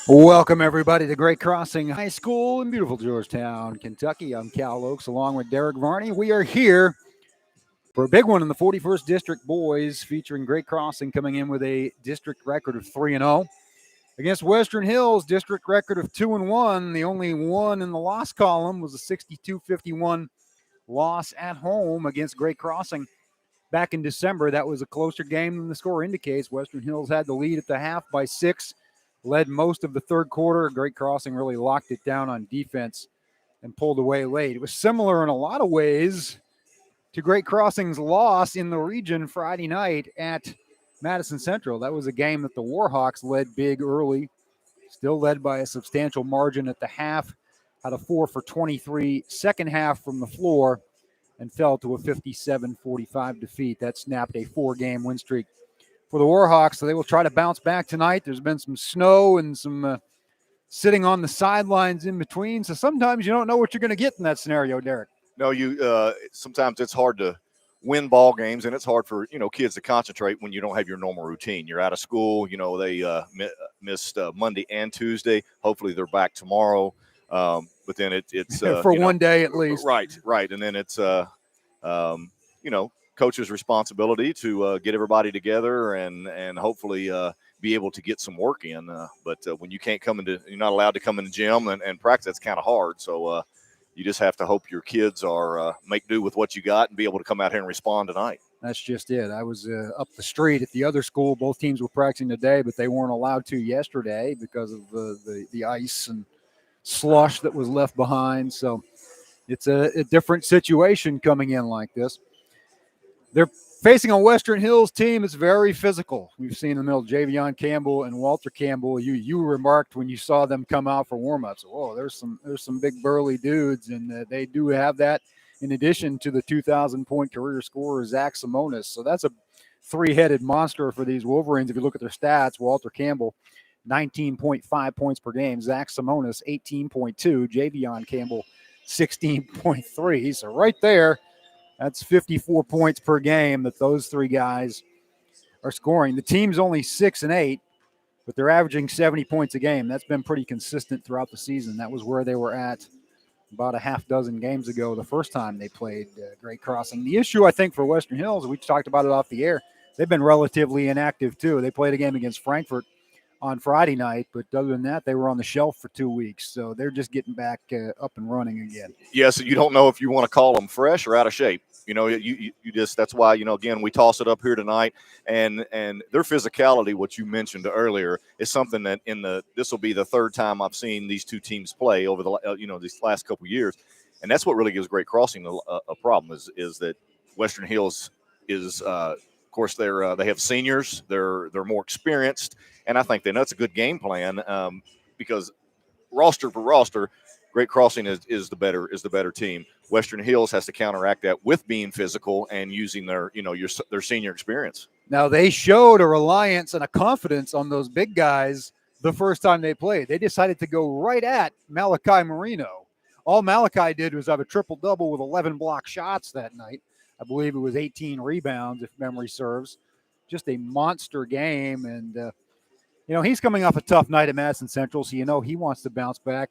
Welcome, everybody, to Great Crossing High School in beautiful Georgetown, Kentucky. I'm Cal Oakes along with Derek Varney. We are here for a big one in the 41st District Boys, featuring Great Crossing coming in with a district record of 3-0 against Western Hills, district record of 2-1. The only one in the loss column was a 62-51 loss at home against Great Crossing back in December. That was a closer game than the score indicates. Western Hills had the lead at the half by 6, led most of the third quarter. Great Crossing really locked it down on defense and pulled away late. It was similar in a lot of ways to Great Crossing's loss in the region Friday night at Madison Central. That was a game that the Warhawks led big early, still led by a substantial margin at the half, had a 4 for 23 second half from the floor, and fell to a 57-45 defeat. That snapped a 4-game win streak for the Warhawks, so they will try to bounce back tonight. There's been some snow and some sitting on the sidelines in between, so sometimes you don't know what you're going to get in that scenario, Derek. No, sometimes it's hard to win ball games, and it's hard for kids to concentrate when you don't have your normal routine. You're out of school. They missed Monday and Tuesday. Hopefully, they're back tomorrow. But then it's for one day at least. Right, and then it's coach's responsibility to get everybody together and hopefully be able to get some work in. But when you can't you're not allowed to come in the gym and practice. That's kind of hard. So you just have to hope your kids are make do with what you got and be able to come out here and respond tonight. That's just it. I was up the street at the other school. Both teams were practicing today, but they weren't allowed to yesterday because of the ice and slush that was left behind. So it's a different situation coming in like this. They're facing a Western Hills team that's very physical. We've seen in the middle Javion Campbell and Walter Campbell. You remarked when you saw them come out for warmups, "Whoa, there's some big burly dudes," and they do have that. In addition to the 2,000-point career scorer Zach Simonis, so that's a three-headed monster for these Wolverines. If you look at their stats, Walter Campbell, 19.5 points per game. Zach Simonis, 18.2. Javion Campbell, 16.3. So right there, that's 54 points per game that those three guys are scoring. The team's only 6-8, but they're averaging 70 points a game. That's been pretty consistent throughout the season. That was where they were at about a half dozen games ago, the first time they played Great Crossing. The issue, I think, for Western Hills, we talked about it off the air, they've been relatively inactive too. They played a game against Frankfort on Friday night, but other than that, they were on the shelf for 2 weeks. So they're just getting back up and running again. Yes, you don't know if you want to call them fresh or out of shape. You just, that's why, again, we toss it up here tonight, and their physicality, what you mentioned earlier, is something that this will be the third time I've seen these two teams play over the these last couple of years, and that's what really gives Great Crossing a problem is that Western Hills is of course they have seniors, they're more experienced, and I think that's a good game plan because roster for roster, Great Crossing is the better team. Western Hills has to counteract that with being physical and using their senior experience. Now they showed a reliance and a confidence on those big guys the first time they played. They decided to go right at Malachi Marino. All Malachi did was have a triple-double with 11 block shots that night. I believe it was 18 rebounds, if memory serves. Just a monster game, and he's coming off a tough night at Madison Central, so he wants to bounce back.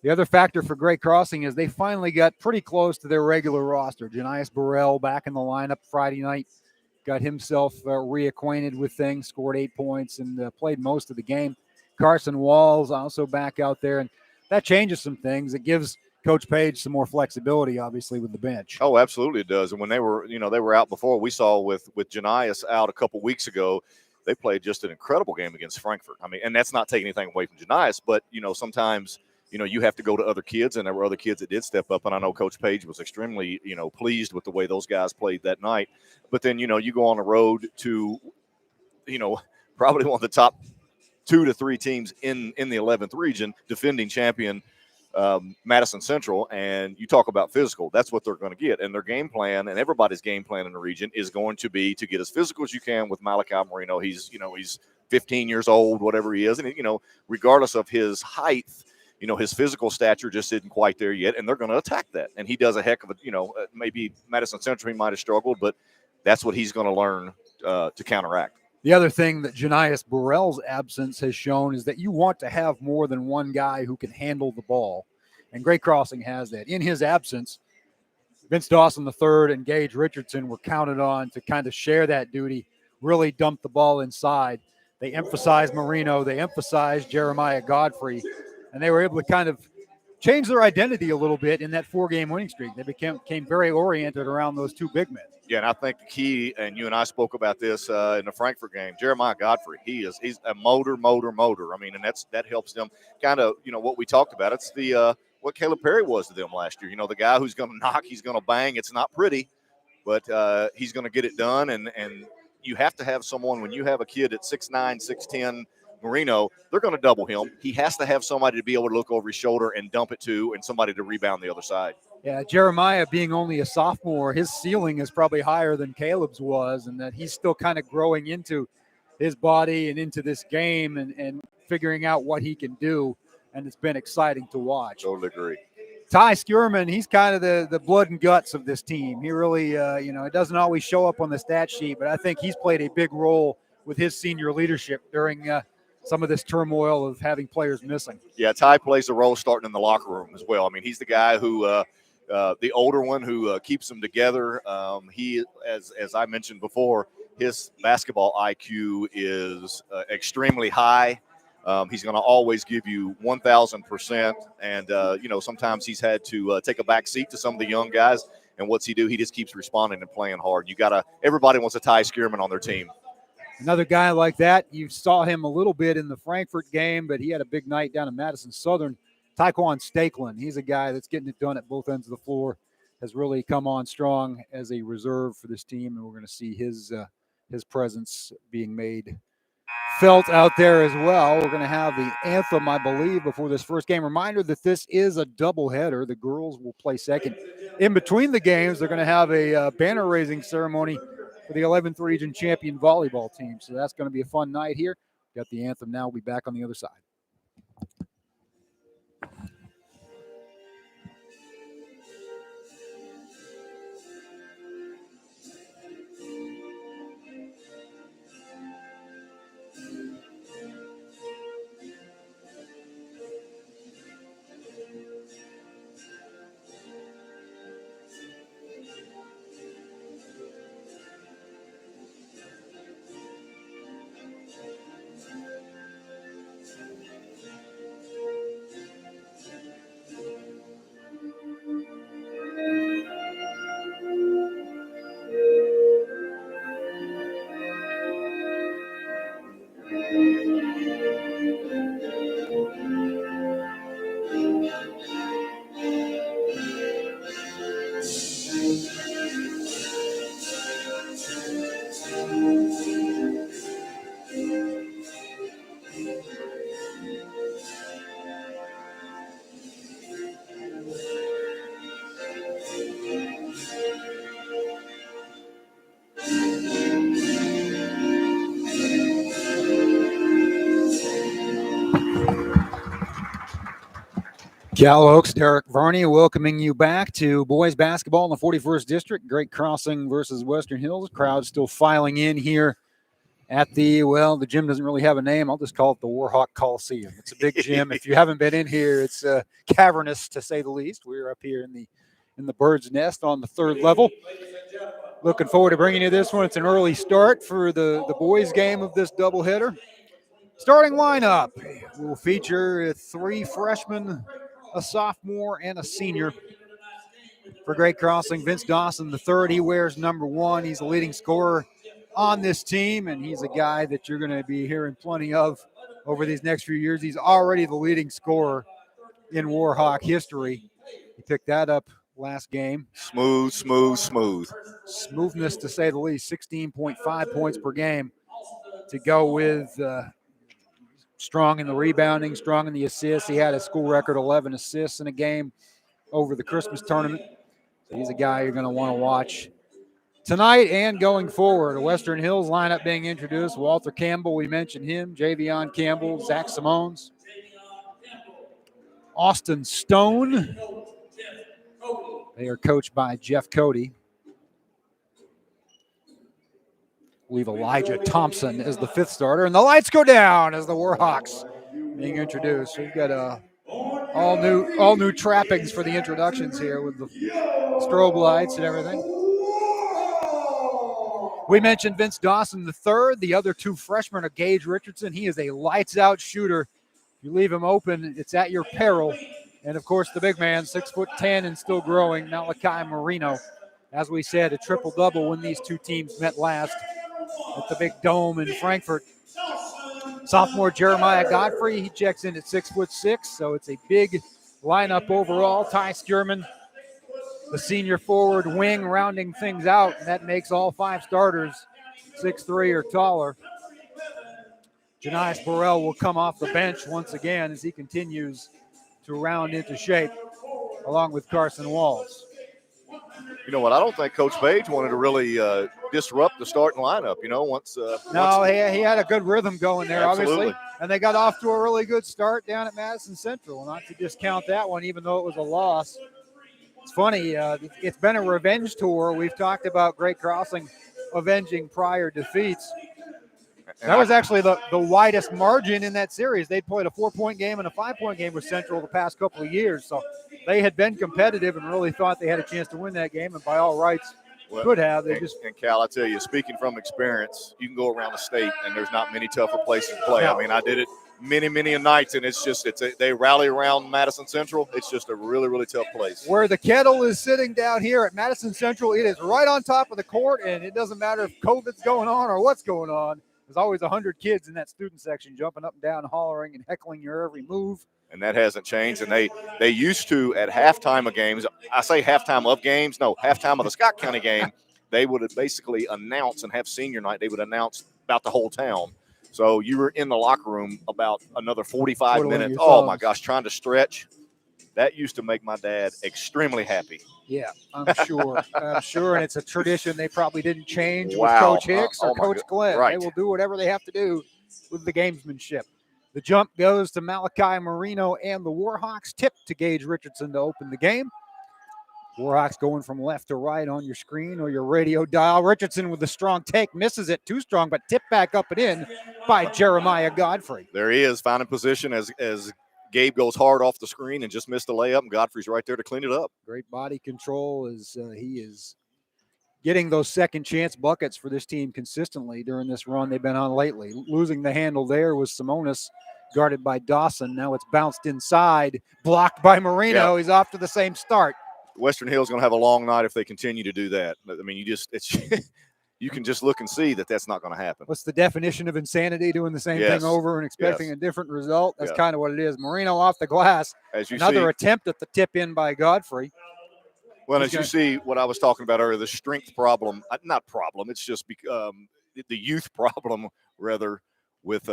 The other factor for Great Crossing is they finally got pretty close to their regular roster. Janias Burrell back in the lineup Friday night, got himself reacquainted with things, scored 8 points, and played most of the game. Carson Walls also back out there, and that changes some things. It gives Coach Page some more flexibility, obviously, with the bench. Oh, absolutely it does. And when they were out before, we saw with Janias out a couple weeks ago, they played just an incredible game against Frankfort. I mean, and that's not taking anything away from Janias, but sometimes you have to go to other kids, and there were other kids that did step up. And I know Coach Page was extremely, pleased with the way those guys played that night. But then, you go on the road to, probably one of the top 2 to 3 teams in the 11th region, defending champion Madison Central, and you talk about physical. That's what they're going to get. And their game plan, and everybody's game plan in the region, is going to be to get as physical as you can with Malachi Marino. He's 15 years old, whatever he is. And, regardless of his height, his physical stature just isn't quite there yet, and they're going to attack that. And he does a heck of a, maybe Madison Central, he might have struggled, but that's what he's going to learn to counteract. The other thing that Janias Burrell's absence has shown is that you want to have more than one guy who can handle the ball. And Great Crossing has that. In his absence, Vince Dawson III and Gage Richardson were counted on to kind of share that duty, really dump the ball inside. They emphasized Marino, they emphasized Jeremiah Godfrey, and they were able to kind of change their identity a little bit in that 4-game winning streak. They became very oriented around those two big men. Yeah, and I think the key, and you and I spoke about this in the Frankfurt game, Jeremiah Godfrey, he's a motor. I mean, and that helps them kind of, what we talked about. It's the what Caleb Perry was to them last year. The guy who's going to knock, he's going to bang. It's not pretty, but he's going to get it done. And you have to have someone, when you have a kid at 6'9", 6'10", Marino, they're going to double him. He has to have somebody to be able to look over his shoulder and dump it to, and somebody to rebound the other side. Yeah, Jeremiah being only a sophomore, his ceiling is probably higher than Caleb's was, and that he's still kind of growing into his body and into this game and figuring out what he can do, and it's been exciting to watch. Totally agree. Ty Skierman, he's kind of the blood and guts of this team. He really, it doesn't always show up on the stat sheet, but I think he's played a big role with his senior leadership during some of this turmoil of having players missing. Yeah, Ty plays a role starting in the locker room as well. I mean, he's the guy who, the older one who keeps them together. He, as I mentioned before, his basketball IQ is extremely high. He's going to always give you 1,000%. And, sometimes he's had to take a back seat to some of the young guys. And what's he do? He just keeps responding and playing hard. Everybody wants a Ty Skierman on their team. Another guy like that, you saw him a little bit in the Frankfurt game, but he had a big night down in Madison Southern. Taekwon Stakelin, he's a guy that's getting it done at both ends of the floor, has really come on strong as a reserve for this team, and we're going to see his presence being made felt out there as well. We're going to have the anthem, I believe, before this first game. Reminder that this is a doubleheader. The girls will play second. In between the games, they're going to have a banner-raising ceremony for the 11th Region Champion Volleyball team. So that's going to be a fun night here. Got the anthem now. We'll be back on the other side. Cal Oaks, Derek Varney welcoming you back to boys basketball in the 41st District. Great Crossing versus Western Hills. Crowd still filing in here at the gym doesn't really have a name. I'll just call it the Warhawk Coliseum. It's a big gym. If you haven't been in here, it's cavernous to say the least. We're up here in the bird's nest on the third level. Looking forward to bringing you this one. It's an early start for the boys game of this doubleheader. Starting lineup will feature 3 freshmen, a sophomore, and a senior. For Great Crossing, Vince Dawson III, he wears number 1. He's the leading scorer on this team, and he's a guy that you're going to be hearing plenty of over these next few years. He's already the leading scorer in Warhawk history. He picked that up last game. Smooth. Smoothness, to say the least. 16.5 points per game to go with strong in the rebounding, strong in the assists. He had a school record 11 assists in a game over the Christmas tournament. So he's a guy you're going to want to watch tonight and going forward. A Western Hills lineup being introduced. Walter Campbell, we mentioned him. Javion Campbell, Zach Simones, Austin Stone. They are coached by Jeff Cody. believe Elijah Thompson is the 5th starter. And the lights go down as the Warhawks being introduced. We've got all new trappings for the introductions here with the strobe lights and everything. We mentioned Vince Dawson III. The other 2 freshmen are Gage Richardson. He is a lights-out shooter. If you leave him open, it's at your peril. And, of course, the big man, 6'10" and still growing, Malachi Marino. As we said, a triple-double when these 2 teams met last at the big dome in Frankfurt. Sophomore Jeremiah Godfrey, he checks in at 6'6", so it's a big lineup overall. Ty Skierman, the senior forward wing, rounding things out, and that makes all 5 starters 6'3" or taller. Janias Burrell will come off the bench once again as he continues to round into shape, along with Carson Walls. You know what? I don't think Coach Page wanted to really disrupt the starting lineup. Once he had a good rhythm going there, absolutely. Obviously, and they got off to a really good start down at Madison Central. Not to discount that one, even though it was a loss. It's funny. It's been a revenge tour. We've talked about Great Crossing avenging prior defeats. That was actually the widest margin in that series. They'd played a 4-point game and a 5-point game with Central the past couple of years. So they had been competitive and really thought they had a chance to win that game, and by all rights could have. And Cal, I tell you, speaking from experience, you can go around the state and there's not many tougher places to play. No. I mean, I did it many nights, and they rally around Madison Central. It's just a really, really tough place. Where the kettle is sitting down here at Madison Central, it is right on top of the court, and it doesn't matter if COVID's going on or what's going on. There's always 100 kids in that student section jumping up and down, hollering and heckling your every move. And that hasn't changed. And they used to, at halftime of games, I say halftime of games, no, halftime of the Scott County game, they would basically announce and have senior night. They would announce about the whole town. So you were in the locker room about another 45 minutes. Oh, my gosh, trying to stretch. That used to make my dad extremely happy. Yeah, I'm sure. And it's a tradition they probably didn't change with Wow. Coach Hicks or Coach Glenn. Right. They will do whatever they have to do with the gamesmanship. The jump goes to Malachi Marino and the Warhawks. Tip to Gage Richardson to open the game. Warhawks going from left to right on your screen or your radio dial. Richardson with the strong take, misses it, too strong, but tipped back up and in by Jeremiah Godfrey. There he is, finding position as Gabe goes hard off the screen and just missed the layup, and Godfrey's right there to clean it up. Great body control as he is getting those second chance buckets for this team consistently during this run they've been on lately. Losing the handle there was Simonis, guarded by Dawson. Now it's bounced inside, blocked by Marino. Yeah. He's off to the same start. Western Hill's going to have a long night if they continue to do that. I mean, you can just look and see that that's not going to happen. What's the definition of insanity? Doing the same thing over and expecting a different result? That's kind of what it is. Marino off the glass. Another attempt at the tip in by Godfrey. Well, as you see, what I was talking about earlier, the strength problem, not problem, it's just the youth problem, rather, with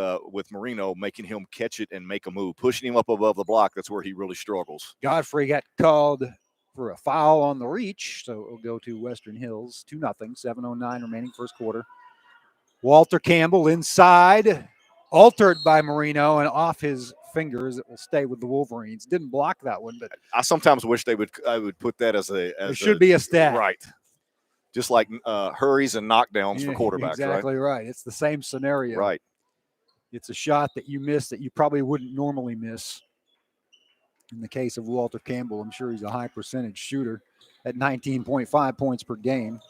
Marino, making him catch it and make a move. Pushing him up above the block, that's where he really struggles. Godfrey got called for a foul on the reach, so it'll go to Western Hills, 2-0, 7:09 remaining first quarter. Walter Campbell inside, altered by Marino and off his fingers. It will stay with the Wolverines. Didn't block that one, but I sometimes wish I would put that as it should be a stat, right? Just like hurries and knockdowns for quarterbacks, exactly right. It's the same scenario, right? It's a shot that you miss that you probably wouldn't normally miss. In the case of Walter Campbell, I'm sure he's a high percentage shooter at 19.5 points per game.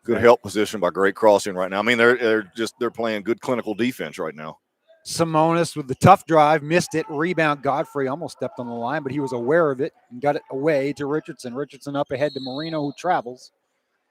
Good help position by Great Crossing right now. I mean, they're playing good clinical defense right now. Simonis with the tough drive, missed it. Rebound, Godfrey almost stepped on the line, but he was aware of it and got it away to Richardson. Richardson up ahead to Marino, who travels.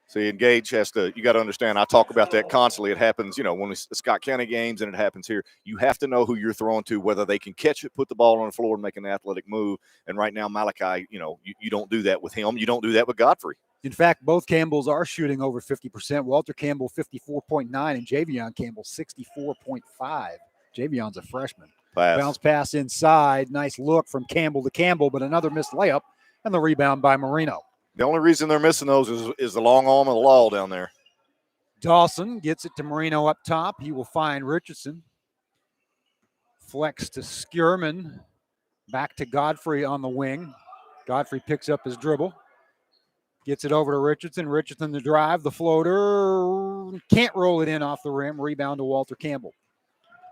See, and Gage has to, you got to understand, I talk about that constantly. It happens, when it's the Scott County games and it happens here. You have to know who you're throwing to, whether they can catch it, put the ball on the floor, and make an athletic move. And right now, Malachi, you don't do that with him. You don't do that with Godfrey. In fact, both Campbells are shooting over 50%. Walter Campbell, 54.9, and Javion Campbell, 64.5. Javion's a freshman. Bounce pass inside. Nice look from Campbell to Campbell, but another missed layup, and the rebound by Marino. The only reason they're missing those is the long arm of the law down there. Dawson gets it to Marino up top. He will find Richardson. Flex to Skierman. Back to Godfrey on the wing. Godfrey picks up his dribble. Gets it over to Richardson. Richardson the drive, the floater. Can't roll it in off the rim. Rebound to Walter Campbell.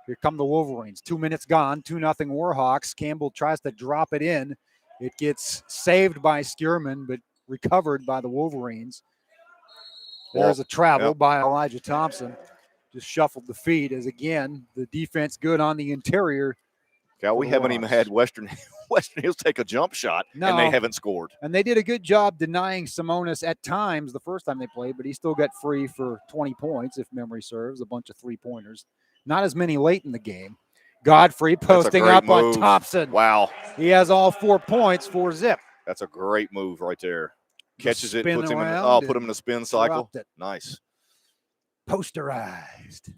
Here come the Wolverines. 2 minutes gone. 2-0 Warhawks. Campbell tries to drop it in. It gets saved by Skierman, but recovered by the Wolverines. There's a travel by Elijah Thompson. Just shuffled the feet as, again, the defense good on the interior. Cal, we haven't even had Western Hills take a jump shot, and they haven't scored. And they did a good job denying Simonis at times the first time they played, but he still got free for 20 points, if memory serves, a bunch of three-pointers. Not as many late in the game. Godfrey posting up on Thompson. Wow. He has all 4 points, 4-zip. That's a great move right there. Catches it, puts him put him in a spin cycle. Nice. Posterized.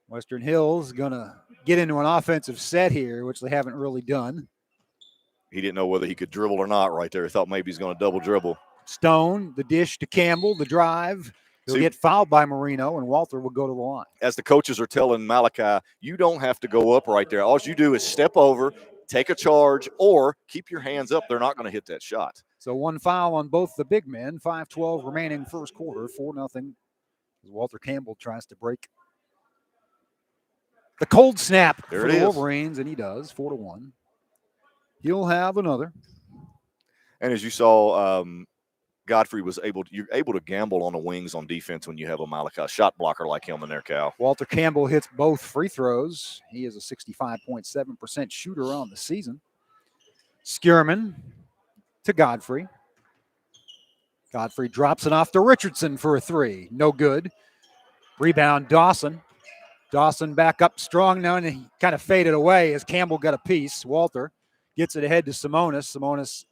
Western Hills going to get into an offensive set here, which they haven't really done. He didn't know whether he could dribble or not right there. He thought maybe he's going to double dribble. Stone, the dish to Campbell, the drive. He'll get fouled by Marino, and Walter will go to the line. As the coaches are telling Malachi, you don't have to go up right there. All you do is step over, take a charge, or keep your hands up. They're not going to hit that shot. So one foul on both the big men. 5:12 remaining first quarter. 4-0 as Walter Campbell tries to break the cold snap for the Wolverines, and he does. 4-1. He'll have another. And as you saw, Godfrey was you're able to gamble on the wings on defense when you have a Malachi shot blocker like him in there, Cal. Walter Campbell hits both free throws. He is a 65.7% shooter on the season. Skierman to Godfrey. Godfrey drops it off to Richardson for a three. No good. Rebound, Dawson. Dawson back up strong now, and he kind of faded away as Campbell got a piece. Walter gets it ahead to Simonis. Simonis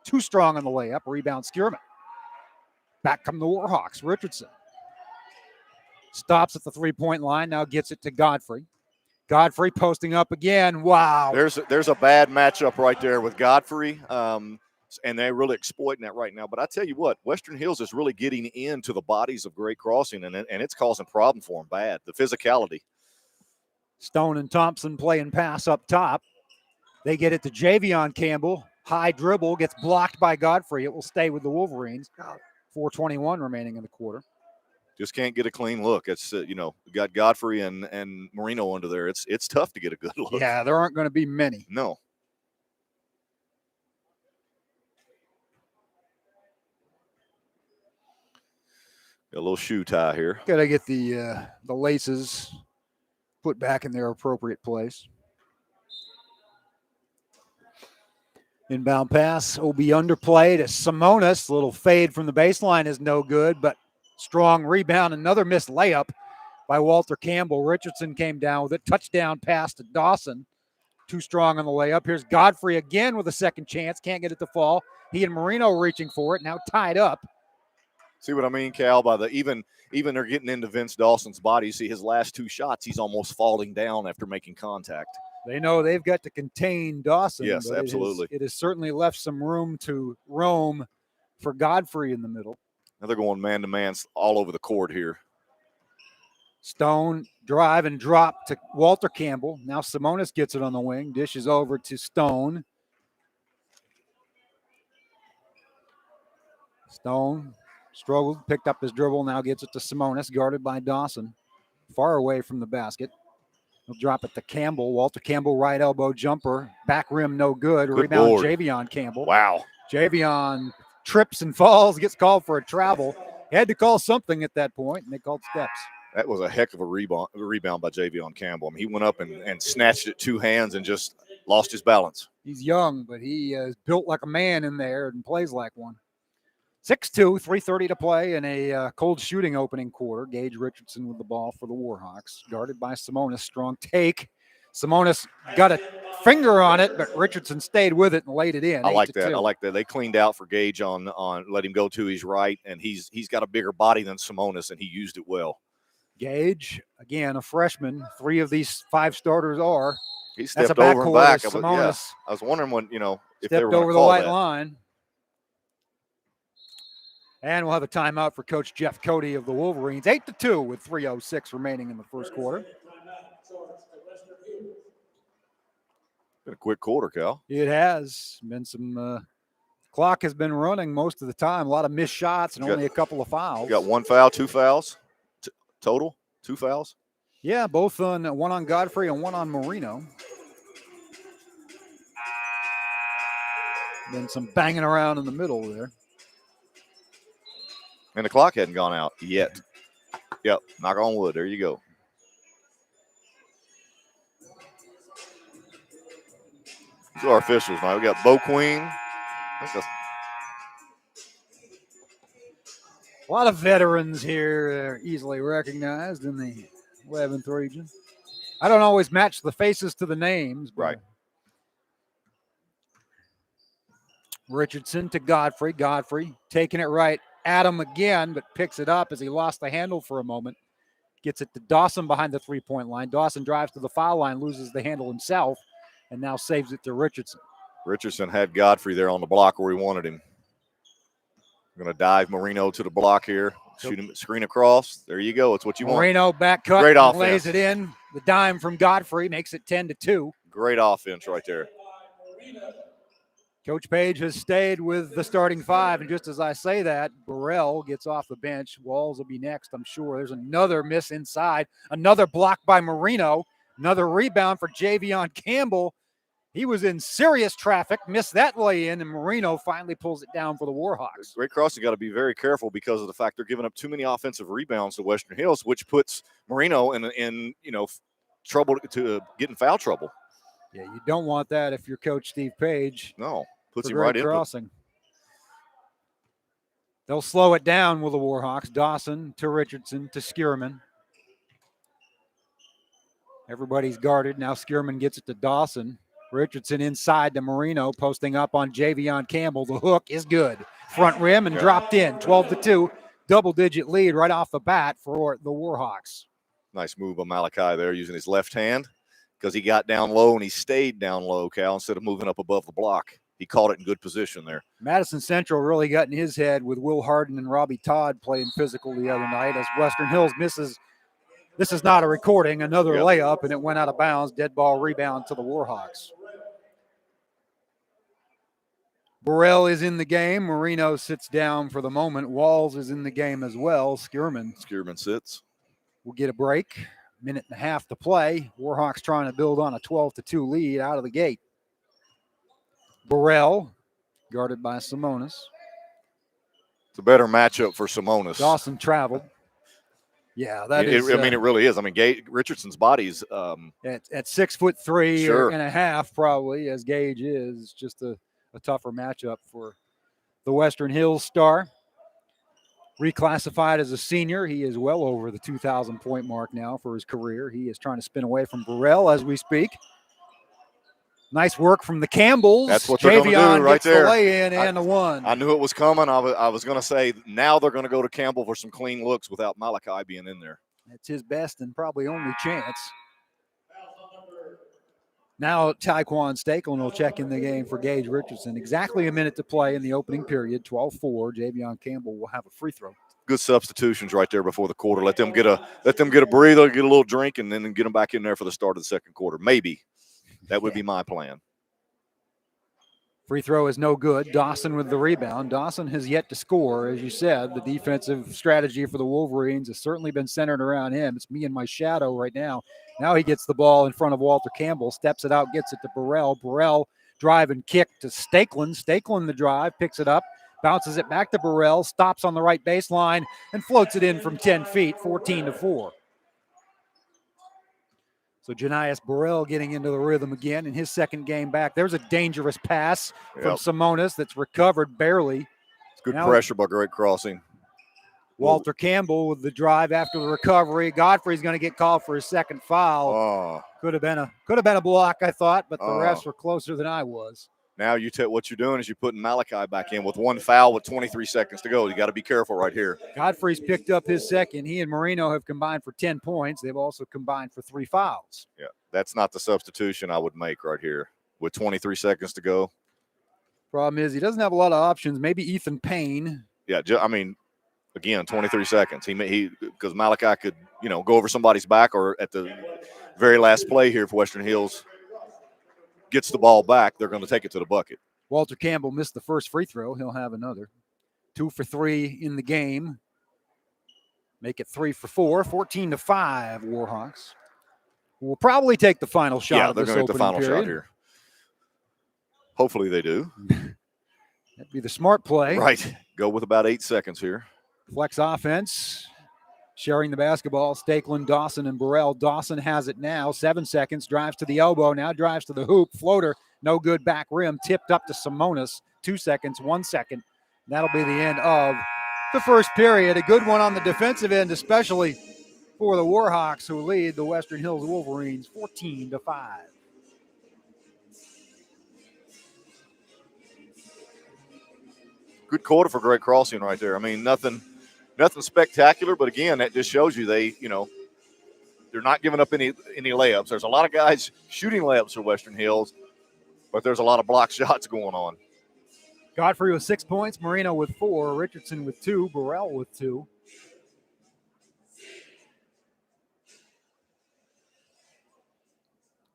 too strong on the layup. Rebound, Skierman. Back come the Warhawks. Richardson stops at the three-point line. Now gets it to Godfrey. Godfrey posting up again. Wow. There's a bad matchup right there with Godfrey, and they're really exploiting that right now. But I tell you what, Western Hills is really getting into the bodies of Great Crossing, and it's causing problem for them bad. The physicality. Stone and Thompson playing pass up top. They get it to Javion Campbell. High dribble, gets blocked by Godfrey. It will stay with the Wolverines. 4:21 remaining in the quarter. Just can't get a clean look. It's we got Godfrey and Marino under there. It's tough to get a good look. Yeah, there aren't going to be many. No. Got a little shoe tie here. Got to get the laces put back in their appropriate place. Inbound pass, OB underplay to Simonis. Little fade from the baseline is no good, but strong rebound. Another missed layup by Walter Campbell. Richardson came down with it. Touchdown pass to Dawson. Too strong on the layup. Here's Godfrey again with a second chance. Can't get it to fall. He and Marino reaching for it. Now tied up. See what I mean, Cal? By the even they're getting into Vince Dawson's body. You see his last two shots, he's almost falling down after making contact. They know they've got to contain Dawson. Yes, absolutely. It has certainly left some room to roam for Godfrey in the middle. Now they're going man-to-man all over the court here. Stone drive and drop to Walter Campbell. Now Simonis gets it on the wing. Dishes over to Stone. Stone struggled, picked up his dribble, now gets it to Simonis, guarded by Dawson. Far away from the basket. He'll drop it to Campbell. Walter Campbell, right elbow jumper. Back rim, no good. Rebound, board. Javion Campbell. Wow. Javion trips and falls, gets called for a travel. He had to call something at that point, and they called steps. That was a heck of a rebound by Javion Campbell. I mean, he went up and snatched it two hands and just lost his balance. He's young, but he is built like a man in there and plays like one. 6-2, 3:30 to play in a cold shooting opening quarter. Gage Richardson with the ball for the Warhawks. Guarded by Simonis. Strong take. Simonis got a finger on it, but Richardson stayed with it and laid it in. I like that. I like that. They cleaned out for Gage on let him go to his right, and he's got a bigger body than Simonis, and he used it well. Gage, again, a freshman. 3 of these 5 starters are. He stepped over and back. I was wondering when, if they were stepped over the white line. And we'll have a timeout for Coach Jeff Cody of the Wolverines. 8-2 with 3:06 remaining in the first quarter. Been a quick quarter, Cal. It has been some Clock has been running most of the time. A lot of missed shots and only a couple of fouls. You got 1 foul, 2 fouls total. 2 fouls. Yeah, both on one on Godfrey and one on Marino. Then some banging around in the middle there. And the clock hadn't gone out yet. Yep, knock on wood. There you go. To our officials now. We got Bo Queen. A lot of veterans here easily recognized in the 11th region. I don't always match the faces to the names. Right. Richardson to Godfrey. Godfrey taking it right at him again, but picks it up as he lost the handle for a moment. Gets it to Dawson behind the three-point line. Dawson drives to the foul line, loses the handle himself, and now saves it to Richardson. Richardson had Godfrey there on the block where he wanted him. Going to dive Marino to the block here. Shoot him, screen across. There you go. It's what you want. Marino back cut. Great offense. Lays it in. The dime from Godfrey makes it 10-2. Great offense right there. Coach Page has stayed with the starting five, and just as I say that, Burrell gets off the bench. Walls will be next, I'm sure. There's another miss inside. Another block by Marino. Another rebound for Javion Campbell. He was in serious traffic, missed that lay-in, and Marino finally pulls it down for the Warhawks. Great crossing. Got to be very careful because of the fact they're giving up too many offensive rebounds to Western Hills, which puts Marino in trouble to get in foul trouble. Yeah, you don't want that if you're Coach Steve Page. No, puts him right in. Crossing. They'll slow it down with the Warhawks. Dawson to Richardson to Skierman. Everybody's guarded. Now Skierman gets it to Dawson. Richardson inside to Marino, posting up on Javion Campbell. The hook is good. Front rim and dropped in. 12-2. Double-digit lead right off the bat for the Warhawks. Nice move by Malachi there using his left hand because he got down low and he stayed down low, Cal, instead of moving up above the block. He caught it in good position there. Madison Central really got in his head with Will Harden and Robbie Todd playing physical the other night as Western Hills misses. This is not a recording. Another layup, and it went out of bounds. Dead ball rebound to the Warhawks. Burrell is in the game. Marino sits down for the moment. Walls is in the game as well. Skierman sits. We'll get a break. Minute and a half to play. Warhawks trying to build on a 12-2 lead out of the gate. Burrell, guarded by Simonis. It's a better matchup for Simonis. Dawson traveled. Yeah, that is. I mean, it really is. I mean, Gage Richardson's body's at 6'3" and a half, probably, as Gage is. Just a tougher matchup for the Western Hills star. Reclassified as a senior, he is well over the 2,000-point mark now for his career. He is trying to spin away from Burrell as we speak. Nice work from the Campbells. That's what they're going to do right there. The lay-in and the one. I knew it was coming. I was going to say now they're going to go to Campbell for some clean looks without Malachi being in there. That's his best and probably only chance. Now Taekwon Stakelin will check in the game for Gage Richardson. Exactly a minute to play in the opening period, 12-4. Javion Campbell will have a free throw. Good substitutions right there before the quarter. Let them get a breather, get a little drink, and then get them back in there for the start of the second quarter. Maybe. That would be my plan. Free throw is no good. Dawson with the rebound. Dawson has yet to score. As you said, the defensive strategy for the Wolverines has certainly been centered around him. It's me and my shadow right now. Now he gets the ball in front of Walter Campbell, steps it out, gets it to Burrell. Burrell drive and kick to Stakelin. Stakelin the drive, picks it up, bounces it back to Burrell, stops on the right baseline, and floats it in from 10 feet, 14-4. So Janias Burrell getting into the rhythm again in his second game back. There's a dangerous pass from Simonis that's recovered barely. It's good pressure by great crossing. Walter Campbell with the drive after the recovery. Godfrey's going to get called for his second foul. Oh. Could have been a block, I thought, but the refs were closer than I was. Now what you're doing is you're putting Malachi back in with one foul with 23 seconds to go. You got to be careful right here. Godfrey's picked up his second. He and Marino have combined for 10 points. They've also combined for 3 fouls. Yeah, that's not the substitution I would make right here with 23 seconds to go. Problem is he doesn't have a lot of options. Maybe Ethan Payne. Yeah, I mean, again, 23 seconds. He because Malachi could, go over somebody's back or at the very last play here for Western Hills gets the ball back, they're going to take it to the bucket. Walter Campbell missed the first free throw. He'll have another. 2 for 3 in the game. Make it 3 for 4. 14-5, Warhawks. Will probably take the final shot of they're this going to get the opening final period. shot here. Hopefully they do. That'd be the smart play. Right. Go with about 8 seconds here. Flex offense. Sharing the basketball, Stakeland, Dawson, and Burrell. Dawson has it now. 7 seconds. Drives to the elbow. Now drives to the hoop. Floater. No good. Back rim. Tipped up to Simonis. 2 seconds. 1 second. That'll be the end of the first period. A good one on the defensive end, especially for the Warhawks, who lead the Western Hills Wolverines 14-5. Good quarter for Greg Crossing right there. I mean, nothing spectacular, but again, that just shows you they're not giving up any layups. There's a lot of guys shooting layups for Western Hills, but there's a lot of block shots going on. Godfrey with 6 points, Marino with 4, Richardson with 2, Burrell with 2.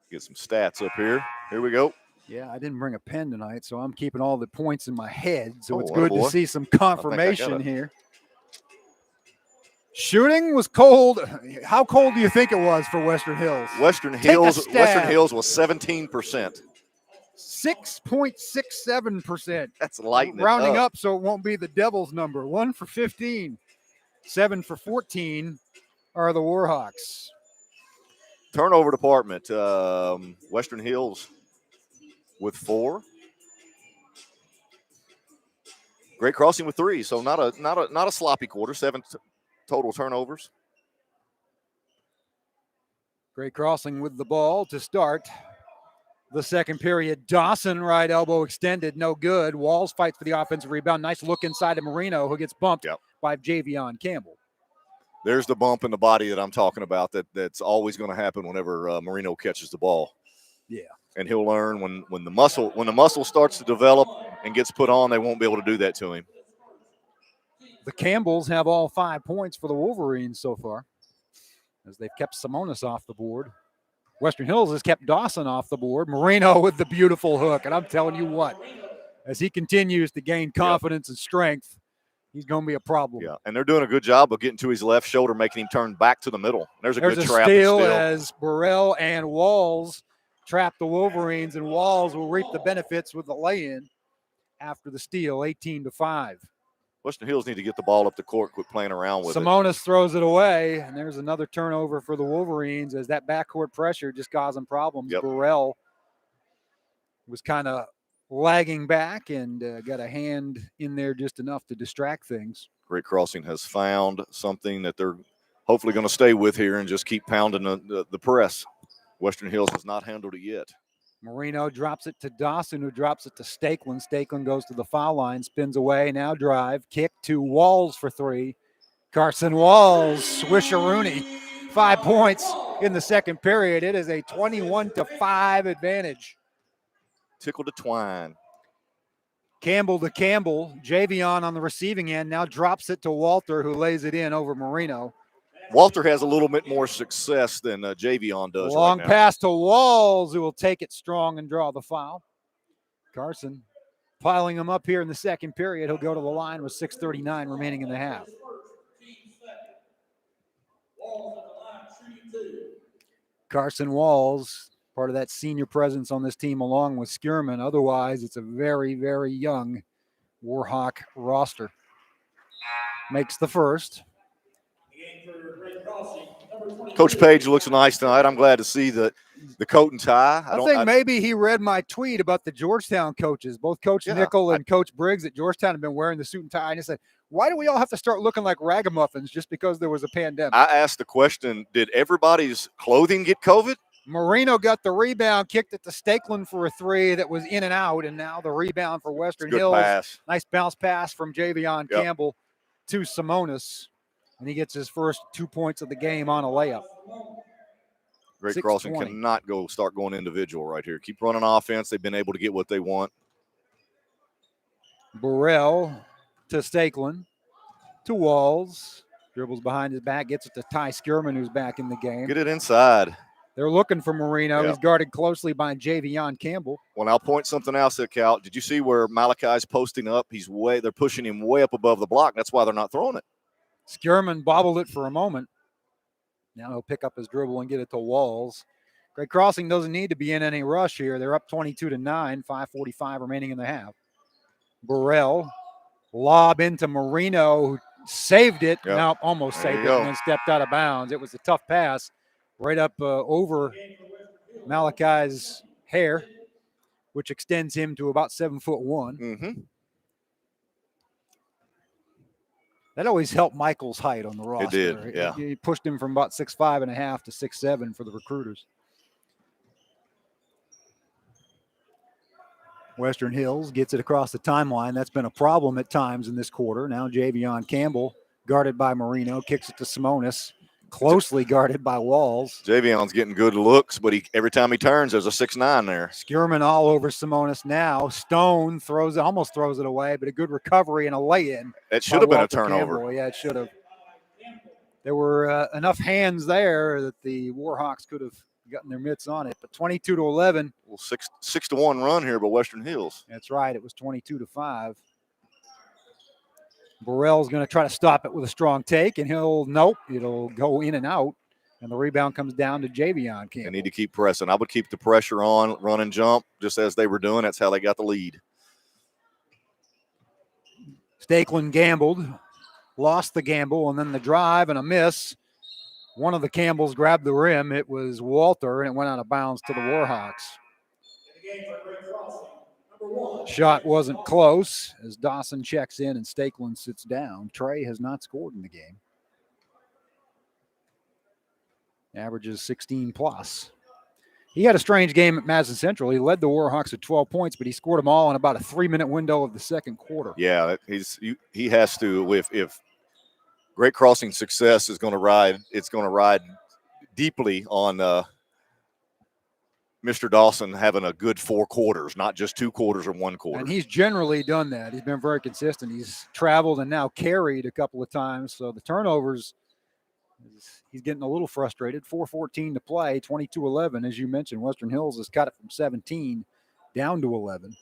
Get some stats up here. Here we go. Yeah, I didn't bring a pen tonight, so I'm keeping all the points in my head. So it's Oh, good boy. to see some confirmation here. Shooting was cold. How cold do you think it was for Western Hills? Western Hills was 17%. 6.67%. That's lighting Rounding up. up so it won't be the Devils' number. 1 for 15. 7 for 14 are the Warhawks. Turnover department. Western Hills with 4. Great Crossing with 3. So not a sloppy quarter. 7 total turnovers. Great Crossing with the ball to start the second period. Dawson, right elbow extended, no good. Walls fights for the offensive rebound. Nice look inside to Marino, who gets bumped by Javion Campbell. There's the bump in the body that I'm talking about. That's always going to happen whenever Marino catches the ball. Yeah, and he'll learn when the muscle starts to develop and gets put on, they won't be able to do that to him. The Campbells have all 5 points for the Wolverines so far, as they've kept Simonis off the board. Western Hills has kept Dawson off the board. Marino with the beautiful hook, and I'm telling you what, as he continues to gain confidence and strength, he's going to be a problem. Yeah, and they're doing a good job of getting to his left shoulder, making him turn back to the middle. There's a good trap. Steal as Burrell and Walls trap the Wolverines, and Walls will reap the benefits with the lay-in after the steal, 18-5. Western Hills need to get the ball up the court, quit playing around with Simonis throws it away, and there's another turnover for the Wolverines as that backcourt pressure just causing problems. Burrell was kind of lagging back and got a hand in there just enough to distract things. Great Crossing has found something that they're hopefully going to stay with here and just keep pounding the press. Western Hills has not handled it yet. Marino drops it to Dawson, who drops it to Stakeland. Stakeland goes to the foul line, spins away, now drive, kick to Walls for 3. Carson Walls, swisheroonie, 5 points in the second period. It is a 21-5 advantage. Tickle to twine. Campbell to Campbell. Javion on the receiving end now drops it to Walter, who lays it in over Marino. Walter has a little bit more success than Javion does. Long right now. pass to Walls, who will take it strong and draw the foul. Carson piling him up here in the second period. He'll go to the line with 6:39 remaining in the half. Carson Walls, part of that senior presence on this team along with Skierman. Otherwise, it's a very, very young Warhawk roster. Makes the first. Coach Page looks nice tonight. I'm glad to see the coat and tie. I think maybe he read my tweet about the Georgetown coaches. Both Coach Nickel and Coach Briggs at Georgetown have been wearing the suit and tie. And he said, why do we all have to start looking like ragamuffins just because there was a pandemic? I asked the question, did everybody's clothing get COVID? Marino got the rebound, kicked it to Stakeland for a 3 that was in and out, and now the rebound for Western Hills. Pass. Nice bounce pass from Javion Campbell to Simonis, and he gets his first 2 points of the game on a layup. Great Crossing cannot start going individual right here. Keep running offense. They've been able to get what they want. Burrell to Stakeland, to Walls. Dribbles behind his back, gets it to Ty Skierman, who's back in the game. Get it inside. They're looking for Marino. Yeah. He's guarded closely by Javion Campbell. Well, I'll point something else at Cal. Did you see where Malachi's posting up? They're pushing him way up above the block. That's why they're not throwing it. Skierman bobbled it for a moment. Now he'll pick up his dribble and get it to Walls. Great Crossing doesn't need to be in any rush here. They're up 22-9, 5:45 remaining in the half. Burrell, lob into Marino, who saved it. Yep. Now almost saved it and then stepped out of bounds. It was a tough pass right up over Malachi's hair, which extends him to about 7'1". Mm-hmm. That always helped Michael's height on the roster. It did, yeah. He pushed him from about 6'5.5" to 6'7" for the recruiters. Western Hills gets it across the timeline. That's been a problem at times in this quarter. Now Javion Campbell, guarded by Marino, kicks it to Simonis, closely guarded by Walls. Javion's getting good looks, but every time he turns, there's a 6'9" there. Skierman all over Simonis now. Stone almost throws it away, but a good recovery and a lay-in. It should have been Walter a turnover. Campbell. Yeah, it should have. There were enough hands there that the Warhawks could have gotten their mitts on it, but 22-11. Well, 6-1 run here by Western Hills. That's right. It was 22-5. Burrell's going to try to stop it with a strong take, and it'll go in and out, and the rebound comes down to Javion Campbell. They need to keep pressing. I would keep the pressure on, run and jump, just as they were doing. That's how they got the lead. Stakeland gambled, lost the gamble, and then the drive and a miss. One of the Campbells grabbed the rim. It was Walter, and it went out of bounds to the Warhawks. Shot wasn't close as Dawson checks in and Stakeland sits down. Trey has not scored in the game. Averages 16 plus. He had a strange game at Madison Central. He led the Warhawks at 12 points, but he scored them all in about a 3-minute window of the second quarter. Yeah, he has to. If Great Crossing success is going to ride, it's going to ride deeply on Mr. Dawson having a good 4 quarters, not just 2 quarters or 1 quarter. And he's generally done that. He's been very consistent. He's traveled and now carried a couple of times. So the turnovers, he's getting a little frustrated. 4:14 to play, 22-11. As you mentioned, Western Hills has cut it from 17 down to 11.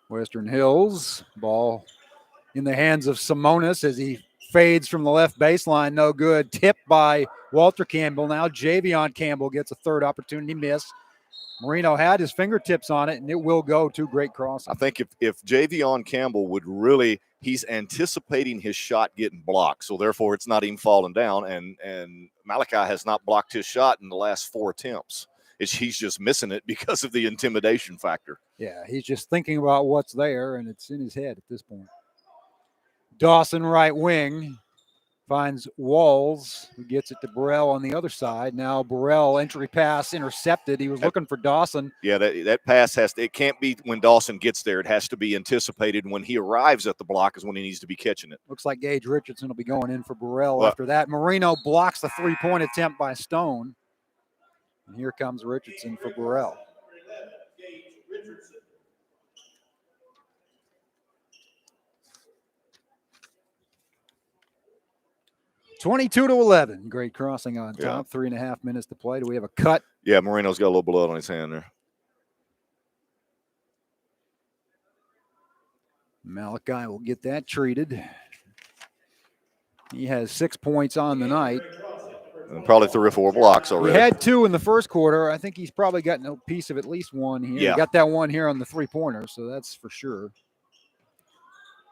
Western Hills, ball in the hands of Simonis as he fades from the left baseline. No good. Tipped by Walter Campbell. Now Javion Campbell gets a third opportunity miss. Marino had his fingertips on it, and it will go to Great Crossing. I think if Javion Campbell would really, he's anticipating his shot getting blocked, so therefore it's not even falling down, and Malachi has not blocked his shot in the last 4 attempts. He's just missing it because of the intimidation factor. Yeah, he's just thinking about what's there, and it's in his head at this point. Dawson, right wing, finds Walls, who gets it to Burrell on the other side. Now Burrell, entry pass intercepted. He was looking for Dawson. Yeah, that pass it can't be when Dawson gets there. It has to be anticipated. When he arrives at the block is when he needs to be catching it. Looks like Gage Richardson will be going in for Burrell after that. Marino blocks the 3-point attempt by Stone. And here comes Richardson for Burrell. 22-11. Great Crossing on top. 3.5 minutes to play. Do we have a cut? Yeah, Marino's got a little blood on his hand there. Malachi will get that treated. He has 6 points on the night. And probably 3 or 4 blocks already. He had 2 in the first quarter. I think he's probably gotten a piece of at least 1 here. Yeah. He got that one here on the 3-pointer, so that's for sure.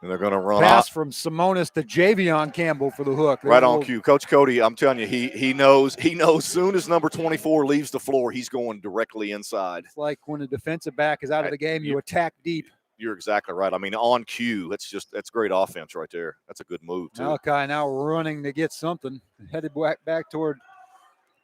And they're going to run pass from Simonis to Javion Campbell for the hook. Right on cue. Coach Cody, I'm telling you, he knows soon as number 24 leaves the floor, he's going directly inside. It's like when a defensive back is out of the game, you attack deep. You're exactly right. I mean, on cue, that's great offense right there. That's a good move, too. Malachi now running to get something. Headed back toward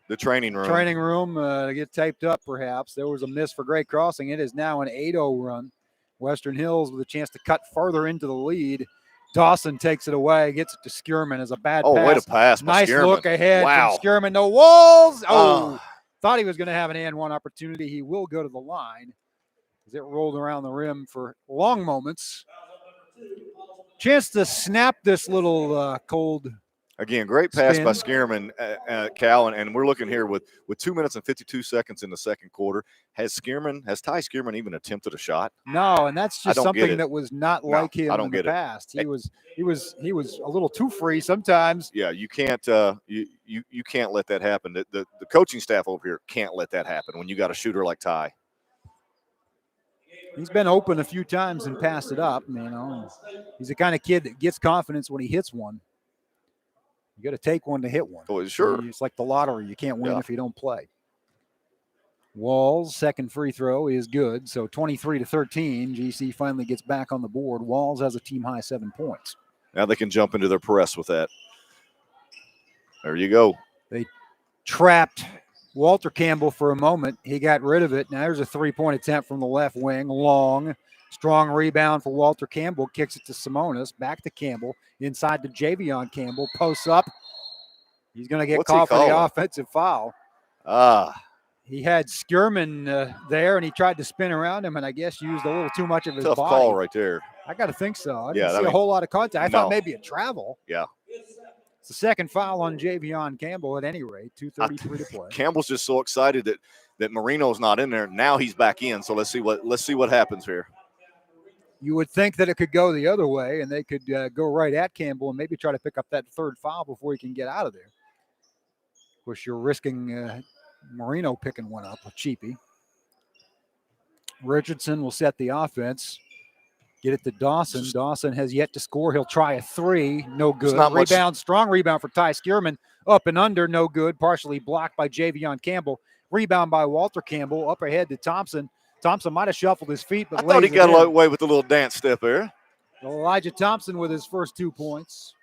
the training room. To get taped up, perhaps. There was a miss for Great Crossing. It is now an 8-0 run. Western Hills with a chance to cut further into the lead. Dawson takes it away, gets it to Skierman as a bad pass. Oh, way to pass by Nice Skierman. Look ahead Wow. from Skierman. No Walls. Thought he was going to have an and-one opportunity. He will go to the line as it rolled around the rim for long moments. Chance to snap this little cold Again, great pass by Spin. Skierman, Cal, and we're looking here with 2 minutes and 52 seconds in the second quarter. Has Ty Skierman even attempted a shot? No, and that's I just don't get something it. that was not No, like I him don't in the get it. past. He was a little too free sometimes. Yeah, you can't you can't let that happen. The coaching staff over here can't let that happen when you got a shooter like Ty. He's been open a few times and passed it up. He's the kind of kid that gets confidence when he hits one. You got to take one to hit one. Oh, sure. It's like the lottery. You can't win Yeah. if you don't play. Walls' second free throw is good. So 23-13, GC finally gets back on the board. Walls has a team-high 7 points. Now they can jump into their press with that. There you go. They trapped Walter Campbell for a moment. He got rid of it. Now there's a three-point attempt from the left wing. Long, strong rebound for Walter Campbell. Kicks it to Simonis. Back to Campbell. Inside to Javion Campbell. Posts up. He's going to get called for the offensive foul. He had Skierman there, and he tried to spin around him, and I guess used a little too much of his body. Tough call right there. I got to think so. I didn't see a whole lot of contact. I thought maybe a travel. Yeah. It's the second foul on Javion Campbell at any rate. 2:33 to play. Campbell's just so excited that Marino's not in there. Now he's back in. So let's see what happens here. You would think that it could go the other way, and they could go right at Campbell and maybe try to pick up that third foul before he can get out of there. Of course, you're risking Marino picking one up, a cheapie. Richardson will set the offense. Get it to Dawson. Dawson has yet to score. He'll try a three. No good. Rebound, strong rebound for Ty Skierman. Up and under, no good. Partially blocked by Javion Campbell. Rebound by Walter Campbell. Up ahead to Thompson. Thompson might have shuffled his feet, but I thought he got away with a little dance step there. Elijah Thompson with his first 2 points.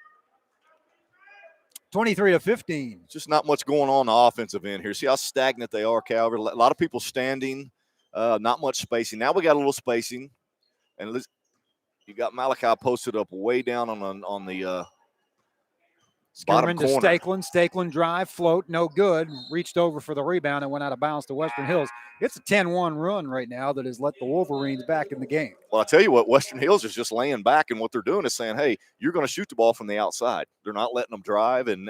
23-15. Just not much going on the offensive end here. See how stagnant they are, Calvert. A lot of people standing, not much spacing. Now we got a little spacing, and you got Malachi posted up way down on the bottom corner. Stakeland. Stakeland drive, float, no good. Reached over for the rebound and went out of bounds to Western Hills. It's a 10-1 run right now that has let the Wolverines back in the game. Well, I tell you what, Western Hills is just laying back, and what they're doing is saying, hey, you're going to shoot the ball from the outside. They're not letting them drive, and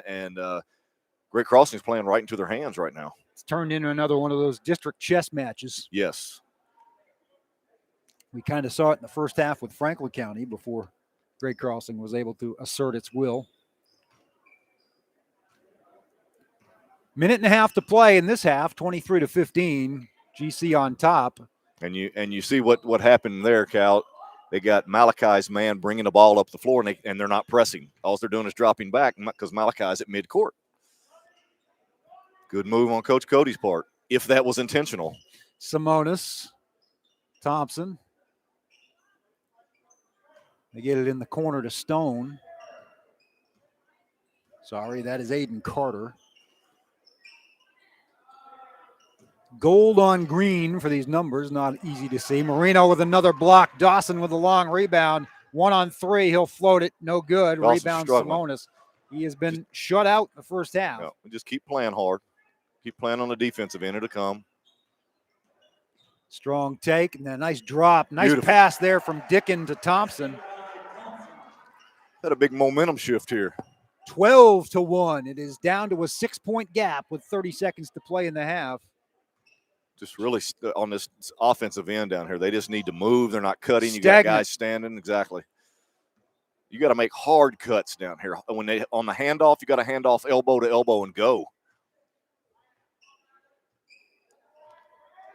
Great Crossing is playing right into their hands right now. It's turned into another one of those district chess matches. Yes. We kind of saw it in the first half with Franklin County before Great Crossing was able to assert its will. Minute and a half to play in this half, 23-15. GC on top. And you see what happened there, Cal. They got Malachi's man bringing the ball up the floor, and they're not pressing. All they're doing is dropping back because Malachi's at midcourt. Good move on Coach Cody's part, if that was intentional. Simonis, Thompson. They get it in the corner to Stone. Sorry, that is Aiden Carter. Gold on green for these numbers, not easy to see. Marino with another block. Dawson with a long rebound. 1-on-3, he'll float it. No good. Rebound Simonis. He has been shut out in the first half. No, we just keep playing hard. Keep playing on the defensive end. It'll come. Strong take and a nice drop. Nice pass there from Dickin to Thompson. Had a big momentum shift here. 12-1. It is down to a 6-point gap with 30 seconds to play in the half. Just really on this offensive end down here, they just need to move. They're not cutting. You got guys standing. Exactly. You got to make hard cuts down here. When they on the handoff, you got to hand off elbow to elbow and go.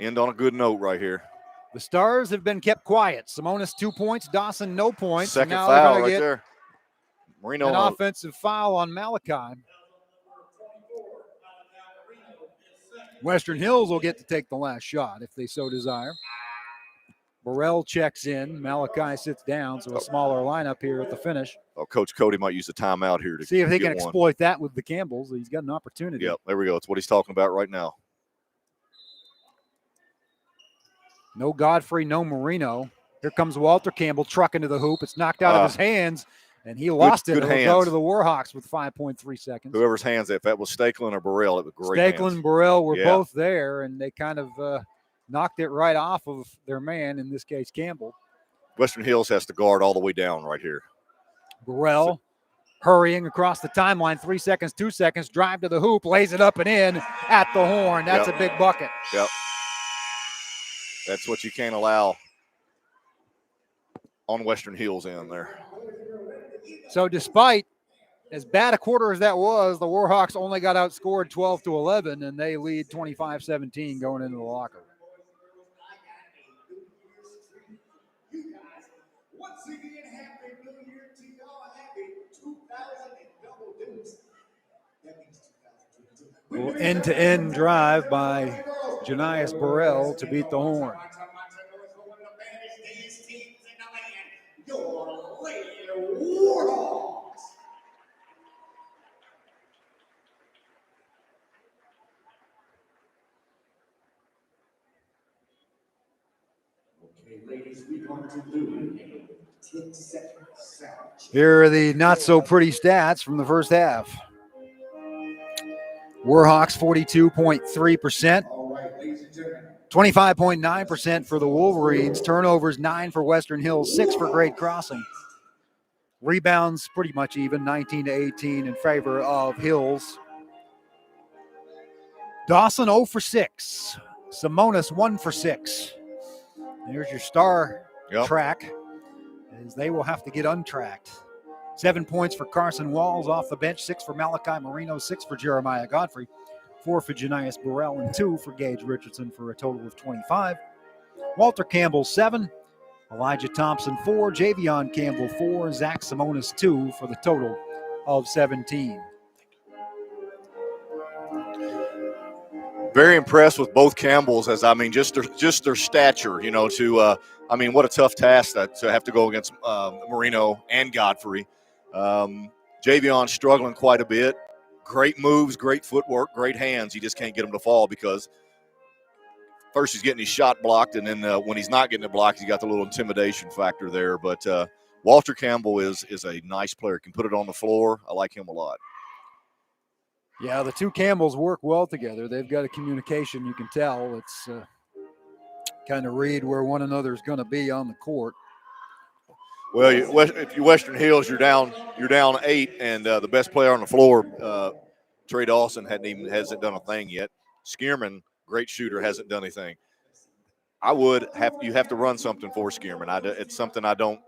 End on a good note right here. The Stars have been kept quiet. Simonis 2 points, Dawson no points. Second foul right there. Marino an offensive foul on Malachi. Western Hills will get to take the last shot if they so desire. Burrell checks in. Malachi sits down, so a smaller lineup here at the finish. Oh, Coach Cody might use the timeout here to see if they can exploit that with the Campbells. He's got an opportunity. Yep, there we go. It's what he's talking about right now. No Godfrey, no Marino. Here comes Walter Campbell trucking to the hoop. It's knocked out of his hands. And he lost it. It'll go to the Warhawks with 5.3 seconds. Whoever's hands, if that was Stakeland or Burrell, it was great. Stakeland and Burrell were both there, and they kind of knocked it right off of their man, in this case Campbell. Western Hills has to guard all the way down right here. Burrell hurrying across the timeline, 3 seconds, 2 seconds, drive to the hoop, lays it up and in at the horn. That's a big bucket. Yep. That's what you can't allow on Western Hills end there. So despite as bad a quarter as that was, the Warhawks only got outscored 12-11, and they lead 25-17 going into the locker. End-to-end drive by Janias Burrell to beat the horn. Here are the not-so-pretty stats from the first half. Warhawks 42.3%, 25.9% for the Wolverines. Turnovers 9 for Western Hills, 6 for Great Crossing. Rebounds pretty much even, 19-18 in favor of Hills. Dawson 0 for 6. Simonis 1 for 6. There's your star track, as they will have to get untracked. 7 points for Carson Walls off the bench, 6 for Malachi Marino, 6 for Jeremiah Godfrey, 4 for Janias Burrell, and 2 for Gage Richardson for a total of 25. Walter Campbell, 7. Elijah Thompson, 4. Javion Campbell, 4. Zach Simonis, 2 for the total of 17. Very impressed with both Campbells, just their stature, what a tough task to have to go against Marino and Godfrey. Javion struggling quite a bit. Great moves, great footwork, great hands. You just can't get him to fall because first he's getting his shot blocked, and then when he's not getting it blocked, he's got the little intimidation factor there. But Walter Campbell is a nice player. Can put it on the floor. I like him a lot. Yeah, the two Campbells work well together. They've got a communication, you can tell. It's kind of read where one another is going to be on the court. Well, if you're Western Hills, you're down 8, and the best player on the floor, Trey Dawson, hasn't done a thing yet. Skierman, great shooter, hasn't done anything. You have to run something for Skierman. It's something I don't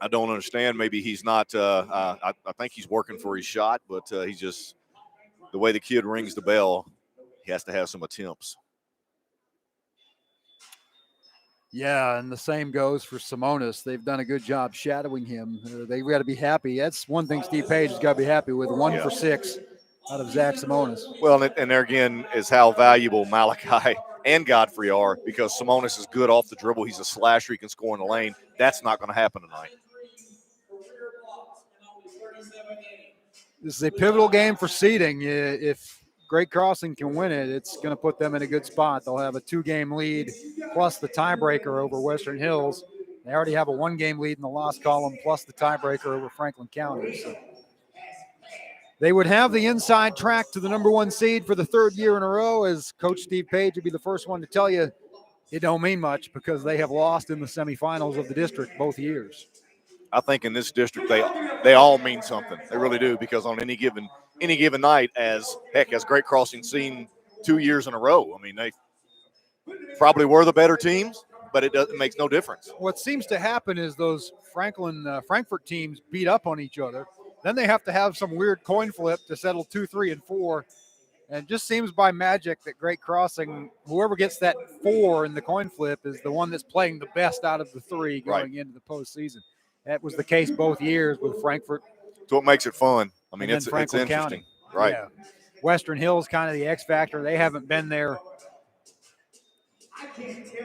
understand. Maybe he's not. I think he's working for his shot, but he's just the way the kid rings the bell. He has to have some attempts. Yeah, and the same goes for Simonis. They've done a good job shadowing him. They've got to be happy. That's one thing Steve Page has got to be happy with. 1 for 6 out of Zach Simonis. Well, and there again is how valuable Malachi and Godfrey are, because Simonis is good off the dribble. He's a slasher. He can score in the lane. That's not going to happen tonight. This is a pivotal game for seeding. If Great Crossing can win it, it's going to put them in a good spot. They'll have a 2-game lead plus the tiebreaker over Western Hills. They already have a 1-game lead in the loss column plus the tiebreaker over Franklin County. So they would have the inside track to the number 1 seed for the 3rd year in a row, as Coach Steve Page would be the first one to tell you it don't mean much because they have lost in the semifinals of the district both years. I think in this district they all mean something. They really do, because on any given night, as Great Crossing seen 2 years in a row. They probably were the better teams, but it makes no difference. What seems to happen is those Frankfurt teams beat up on each other. Then they have to have some weird coin flip to settle 2, 3, and 4. And it just seems by magic that Great Crossing, whoever gets that 4 in the coin flip, is the one that's playing the best out of the 3 going into the postseason. That was the case both years with Frankfurt. So what makes it fun? It's Franklin interesting. County. Right. Yeah. Western Hills kind of the X factor. They haven't been there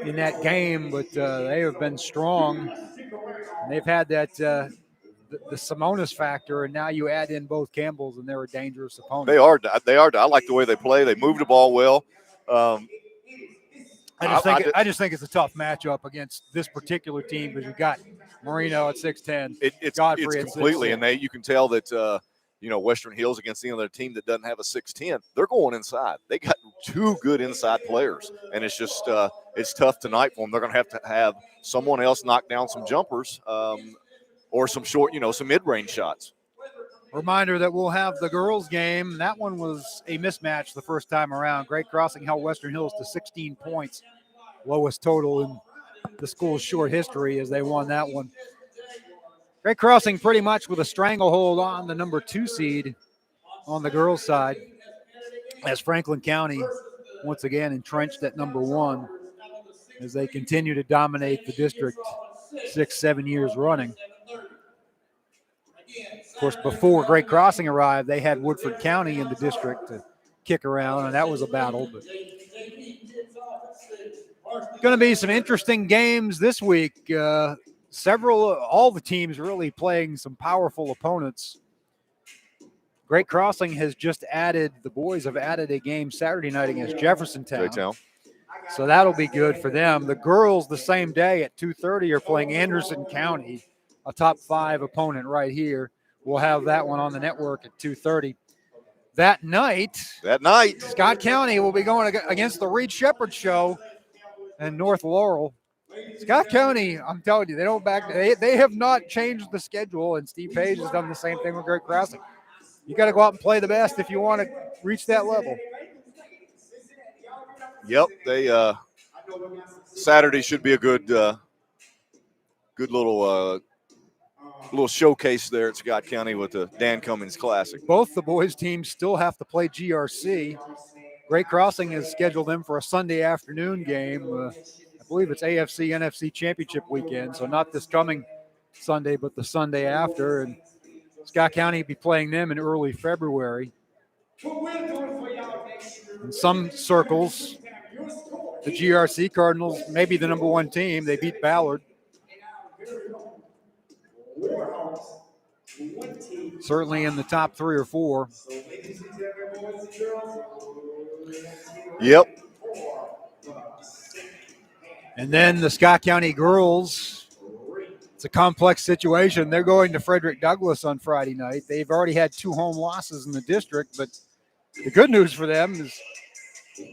in that game, but they have been strong. And they've had that the Simonis factor, and now you add in both Campbells, and they're a dangerous opponent. They are. I like the way they play. They move the ball well. I just think it's a tough matchup against this particular team, because you've got Marino at 6'10", Godfrey at completely, 6'10". and you can tell that Western Hills against any other team that doesn't have a 6'10", they're going inside. They got 2 good inside players, and it's just it's tough tonight for them. They're going to have someone else knock down some jumpers or some short, some mid-range shots. Reminder that we'll have the girls' game. That one was a mismatch the first time around. Great Crossing held Western Hills to 16 points, lowest total in the school's short history as they won that one. Great Crossing pretty much with a stranglehold on the number 2 seed on the girls' side, as Franklin County once again entrenched at number 1 as they continue to dominate the district 6-7 years running. Of course, before Great Crossing arrived, they had Woodford County in the district to kick around, and that was a battle. But going to be some interesting games this week. All the teams really playing some powerful opponents. Great Crossing has just added, the boys have added a game Saturday night against Jefferson Town. So that'll be good for them. The girls the same day at 2:30 are playing Anderson County, a top 5 opponent right here. We'll have that one on the network at 2:30. That night, Scott County will be going against the Reed Shepherd Show and North Laurel. Scott County, I'm telling you, they don't back. They have not changed the schedule, and Steve Page has done the same thing with Great Crossing. You got to go out and play the best if you want to reach that level. Yep, they Saturday should be a good little showcase there at Scott County with the Dan Cummings Classic. Both the boys' teams still have to play GRC. Great Crossing has scheduled them for a Sunday afternoon game. I believe it's AFC NFC Championship weekend, so not this coming Sunday, but the Sunday after. And Scott County will be playing them in early February. In some circles, the GRC Cardinals may be the number 1 team. They beat Ballard. Certainly in the top 3 or 4. Yep. And then the Scott County girls, it's a complex situation. They're going to Frederick Douglass on Friday night. They've already had 2 home losses in the district, but the good news for them is,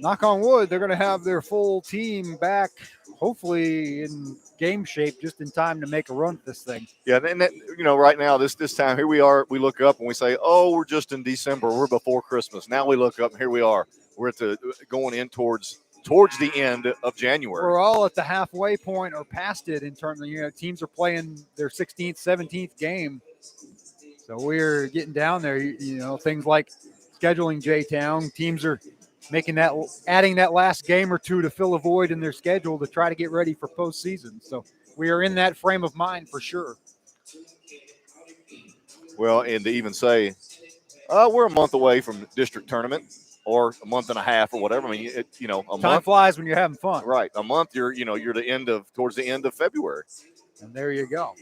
knock on wood, they're going to have their full team back, hopefully in game shape, just in time to make a run at this thing. Yeah, and that, right now, this time, here we are, we look up and we say, oh, we're just in December, we're before Christmas. Now we look up and here we are. We're going in towards the end of January. We're all at the halfway point or past it in terms of, teams are playing their 16th, 17th game. So we're getting down there, things like scheduling J-Town. Teams are adding that last game or 2 to fill a void in their schedule to try to get ready for postseason. So we are in that frame of mind for sure. Well, and to even say, we're a month away from the district tournament, or a month and a half, or whatever. I mean, a month. Time flies when you're having fun. Right, a month. You're towards the end of February. And there you go.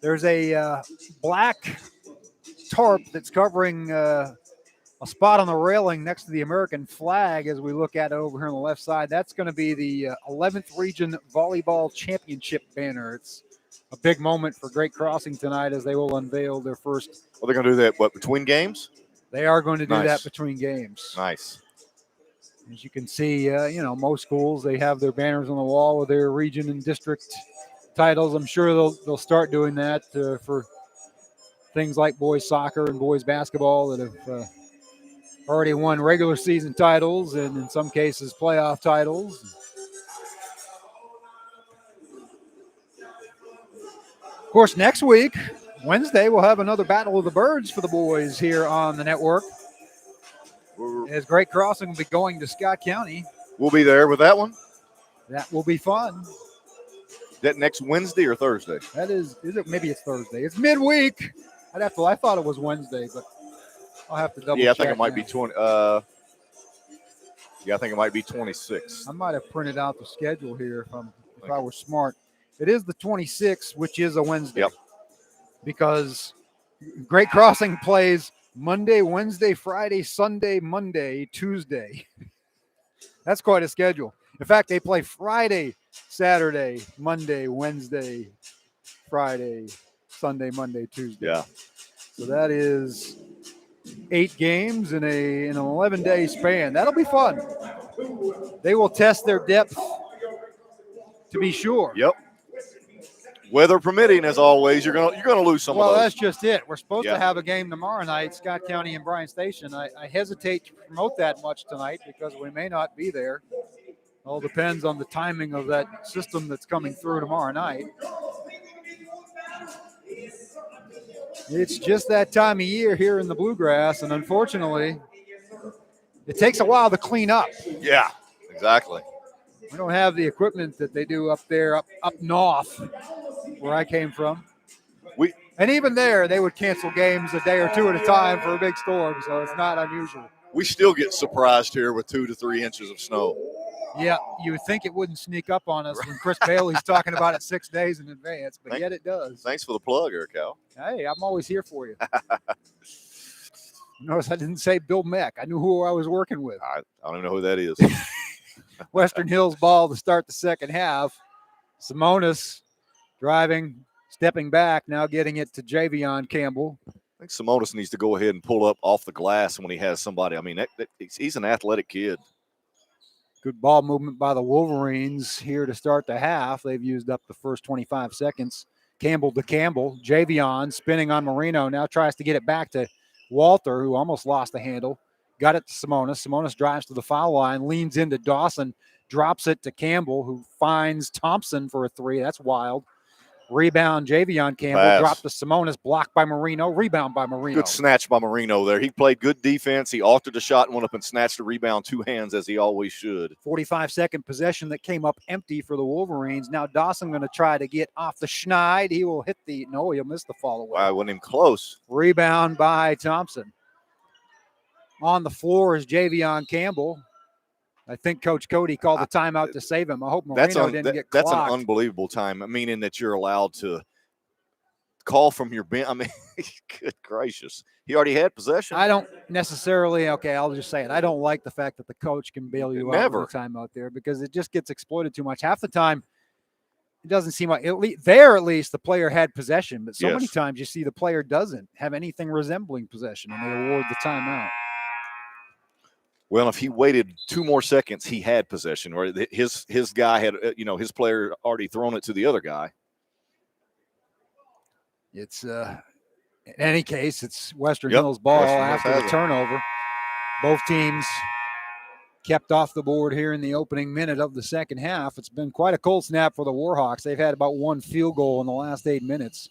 There's a black tarp that's covering a spot on the railing next to the American flag as we look at it over here on the left side. That's going to be the 11th Region Volleyball Championship banner. It's a big moment for Great Crossing tonight as they will unveil their first. Well, they're going to do that, between games? They are going to do that between games. Nice. As you can see, most schools, they have their banners on the wall with their region and district titles. I'm sure they'll start doing that for things like boys soccer and boys basketball that have already won regular season titles and in some cases playoff titles. Of course, next week, Wednesday, we'll have another Battle of the Birds for the boys here on the network. As Great Crossing will be going to Scott County. We'll be there with that one. That will be fun. Is that next Wednesday or Thursday? That is it? Maybe it's Thursday. It's midweek. I thought it was Wednesday, but I'll have to double check. Yeah, I think it might be 20. I think it might be 26. I might have printed out the schedule here if I were smart. It is the 26th, which is a Wednesday. Yep. Because Great Crossing plays Monday, Wednesday, Friday, Sunday, Monday, Tuesday. That's quite a schedule. In fact, they play Friday, Saturday, Monday, Wednesday, Friday, Sunday, Monday, Tuesday. Yeah. So that is 8 games in an 11-day span. That'll be fun. They will test their depth to be sure. Yep. weather permitting, as always, you're gonna lose some of Well, those. that's just it. We're supposed Yeah. to have a game tomorrow night, Scott County and Bryan Station. I hesitate to promote that much tonight because we may not be there. All depends on the timing of that system that's coming through tomorrow night. It's just that time of year here in the Bluegrass, and unfortunately, it takes a while to clean up. Yeah, exactly. We don't have the equipment that they do up there, up north, where I came from. And even there, they would cancel games a day or two at a time for a big storm, so it's not unusual. We still get surprised here with 2 to 3 inches of snow. Yeah, you would think it wouldn't sneak up on us when Chris Bailey's talking about it 6 days in advance, but yet it does. Thanks for the plug, Cal. Hey, I'm always here for you. Notice I didn't say Bill Meck. I knew who I was working with. I don't even know who that is. Western Hills ball to start the second half. Simonis driving, stepping back, now getting it to Javion Campbell. I think Simonis needs to go ahead and pull up off the glass when he has somebody. I mean, he's an athletic kid. Good ball movement by the Wolverines here to start the half. They've used up the first 25 seconds. Campbell to Campbell. Javion spinning on Marino. Now tries to get it back to Walter, who almost lost the handle. Got it to Simonis. Simonis drives to the foul line, leans into Dawson, drops it to Campbell, who finds Thompson for a three. That's wild. Rebound, Javion Campbell. Pass. Dropped to Simonis. Blocked by Marino. Rebound by Marino. Good snatch by Marino there. He played good defense. He altered the shot and went up and snatched the rebound 2 hands, as he always should. 45-second possession that came up empty for the Wolverines. Now Dawson going to try to get off the schneid. He will hit the – no, he'll miss the follow away. I wasn't even close. Rebound by Thompson. On the floor is Javion Campbell. I think Coach Cody called the timeout to save him. I hope Marino didn't get clocked. That's an unbelievable time, meaning that you're allowed to call from your bench. I mean, good gracious. He already had possession. I don't necessarily – okay, I'll just say it. I don't like the fact that the coach can bail you out with a timeout there because it just gets exploited too much. Half the time, it doesn't seem like – at least the player had possession, but so many times you see the player doesn't have anything resembling possession, and they award the timeout. Well, if he waited 2 more seconds, he had possession, or his guy had, his player already thrown it to the other guy. It's in any case, it's Western Hills ball after the turnover. Both teams kept off the board here in the opening minute of the second half. It's been quite a cold snap for the Warhawks. They've had about 1 field goal in the last 8 minutes.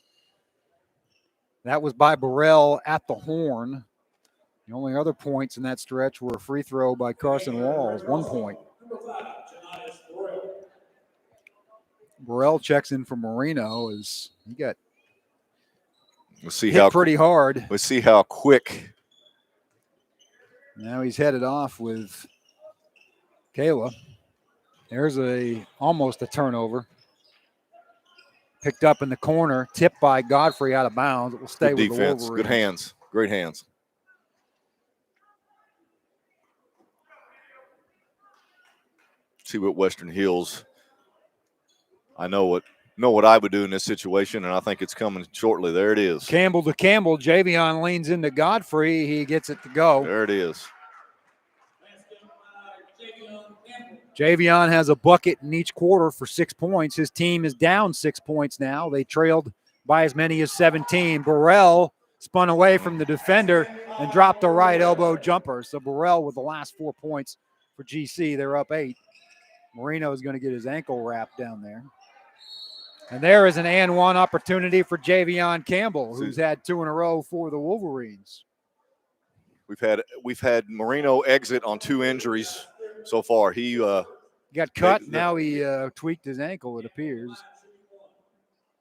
That was by Burrell at the horn. The only other points in that stretch were a free throw by Carson Walls, 1 point. Burrell checks in for Marino as he got hit pretty hard. Let's see how quick. Now he's headed off with Kayla. There's almost a turnover. Picked up in the corner, tipped by Godfrey out of bounds. It will stay with the Wolverines. Good hands, great hands. See what Western Hills. I know what I would do in this situation, and I think it's coming shortly. There it is. Campbell to Campbell. Javion leans into Godfrey. He gets it to go. There it is. Javion has a bucket in each quarter for 6 points. His team is down 6 points now. They trailed by as many as 17. Burrell spun away from the defender and dropped a right elbow jumper. So Burrell with the last 4 points for GC. They're up 8. Marino is going to get his ankle wrapped down there. And there is an and one opportunity for Javion Campbell, who's had 2 in a row for the Wolverines. We've had Marino exit on 2 injuries so far. He got cut. Now he tweaked his ankle, it appears.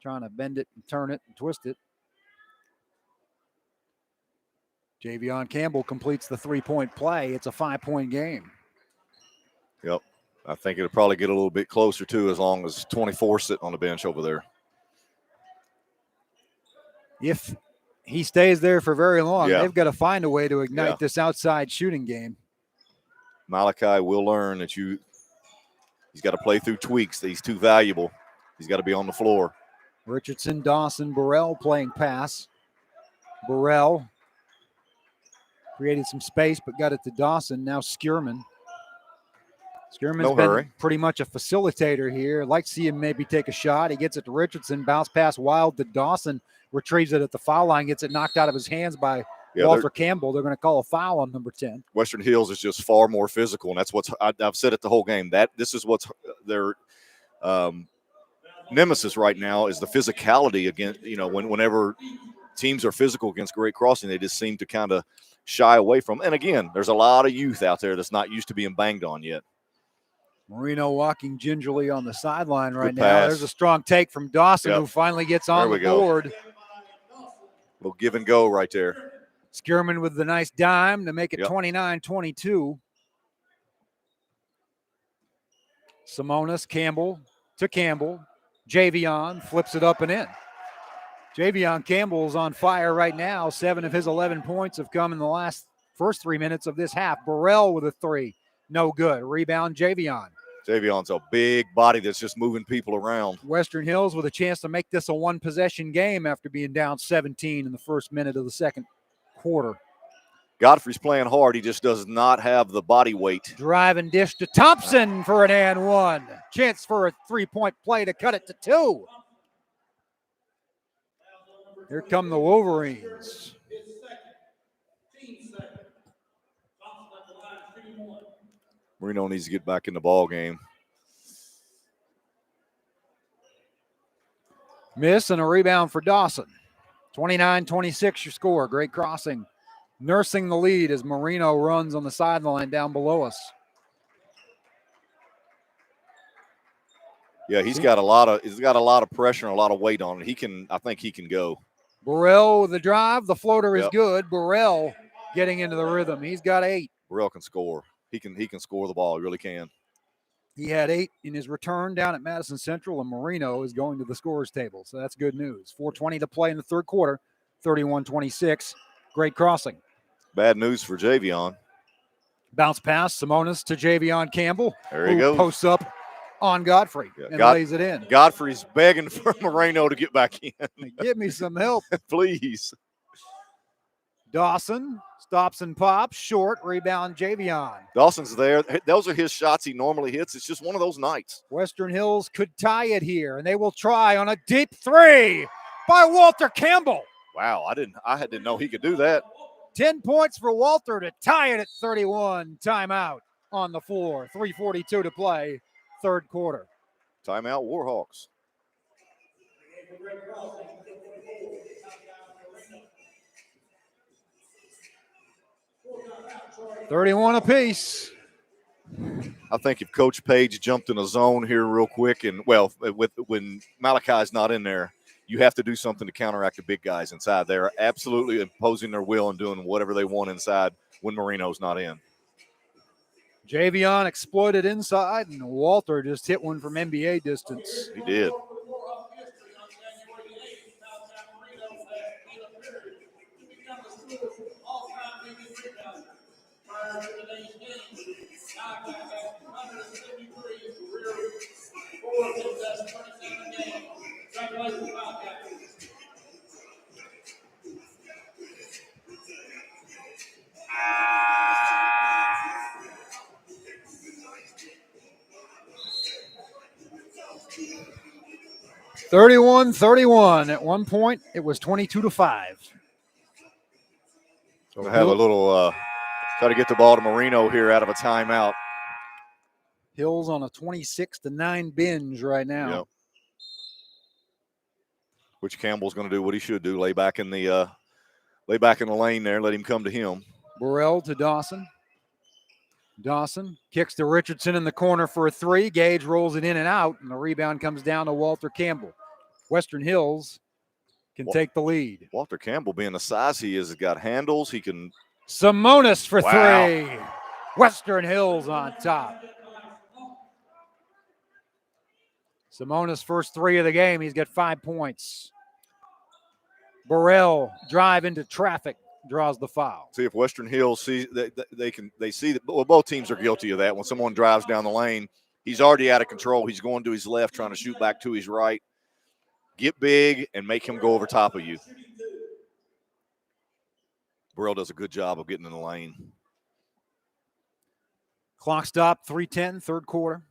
Trying to bend it and turn it and twist it. Javion Campbell completes the 3-point play. It's a 5-point game. Yep. I think it'll probably get a little bit closer, too, as long as 24 sitting on the bench over there. If he stays there for very long, they've got to find a way to ignite this outside shooting game. Malachi will learn that he's got to play through tweaks. That he's too valuable. He's got to be on the floor. Richardson, Dawson, Burrell playing pass. Burrell created some space but got it to Dawson. Now Skierman. Skierman's No been hurry. pretty much a facilitator here. I'd like to see him maybe take a shot. He gets it to Richardson, bounce pass wild to Dawson, retrieves it at the foul line, gets it knocked out of his hands by Walter Campbell. They're going to call a foul on number 10. Western Hills is just far more physical, and that's what's I've said it the whole game. This is what's their nemesis right now is the physicality against, whenever teams are physical against Great Crossing, they just seem to kind of shy away from. And again, there's a lot of youth out there that's not used to being banged on yet. Marino walking gingerly on the sideline right now. Pass. There's a strong take from Dawson, who finally gets on the board. Little give and go right there. Skierman with the nice dime to make it 29-22. Simonis, Campbell to Campbell. Javion flips it up and in. Javion Campbell's on fire right now. 7 of his 11 points have come in the first 3 minutes of this half. Burrell with a 3. No good. Rebound, Javion. Javion's a big body that's just moving people around. Western Hills with a chance to make this a one-possession game after being down 17 in the first minute of the second quarter. Godfrey's playing hard. He just does not have the body weight. Drive and dish to Thompson for an and one. Chance for a three-point play to cut it to 2. Here come the Wolverines. Marino needs to get back in the ball game. Miss and a rebound for Dawson. 29-26 your score. Great Crossing nursing the lead as Marino runs on the sideline down below us. Yeah, he's got a lot of pressure and a lot of weight on it. I think he can go. Burrell with the drive. The floater is good. Burrell getting into the rhythm. He's got 8. Burrell can score. He can score the ball. He really can. He had 8 in his return down at Madison Central, and Marino is going to the scorers table. So that's good news. 4:20 to play in the third quarter. 31-26. Great Crossing. Bad news for Javion. Bounce pass. Simonis to Javion Campbell. There he goes. Posts up on Godfrey and lays it in. Godfrey's begging for Marino to get back in. Give me some help. Please. Dawson stops and pops. Short rebound, Javion. Dawson's there. Those are his shots he normally hits. It's just one of those nights. Western Hills could tie it here, and they will try on a deep 3 by Walter Campbell. Wow, I didn't know he could do that. 10 points for Walter to tie it at 31. Timeout on the floor. 3:42 to play, third quarter. Timeout, Warhawks. $31 apiece. I think if Coach Page jumped in a zone here real quick, and when Malachi's not in there, you have to do something to counteract the big guys inside. They're absolutely imposing their will and doing whatever they want inside when Marino's not in. Javion exploited inside, and Walter just hit one from NBA distance. He did. (31-31). At one point, it was 22-5. So have a little try to get the ball to Marino here out of a timeout. Hills on a 26-9 binge right now. Yep. Which Campbell's going to do what he should do: lay back in the lane there, let him come to him. Burrell to Dawson. Dawson kicks to Richardson in the corner for a 3. Gage rolls it in and out, and the rebound comes down to Walter Campbell. Western Hills can take the lead. Walter Campbell, being the size he is, has got handles. He can. Simonis for 3. Western Hills on top. Simonis' first 3 of the game. He's got 5 points. Burrell drive into traffic, draws the foul. See if Western Hills see they see that both teams are guilty of that. When someone drives down the lane, he's already out of control. He's going to his left, trying to shoot back to his right. Get big and make him go over top of you. Burrell does a good job of getting in the lane. Clock stop, 3:10, third quarter.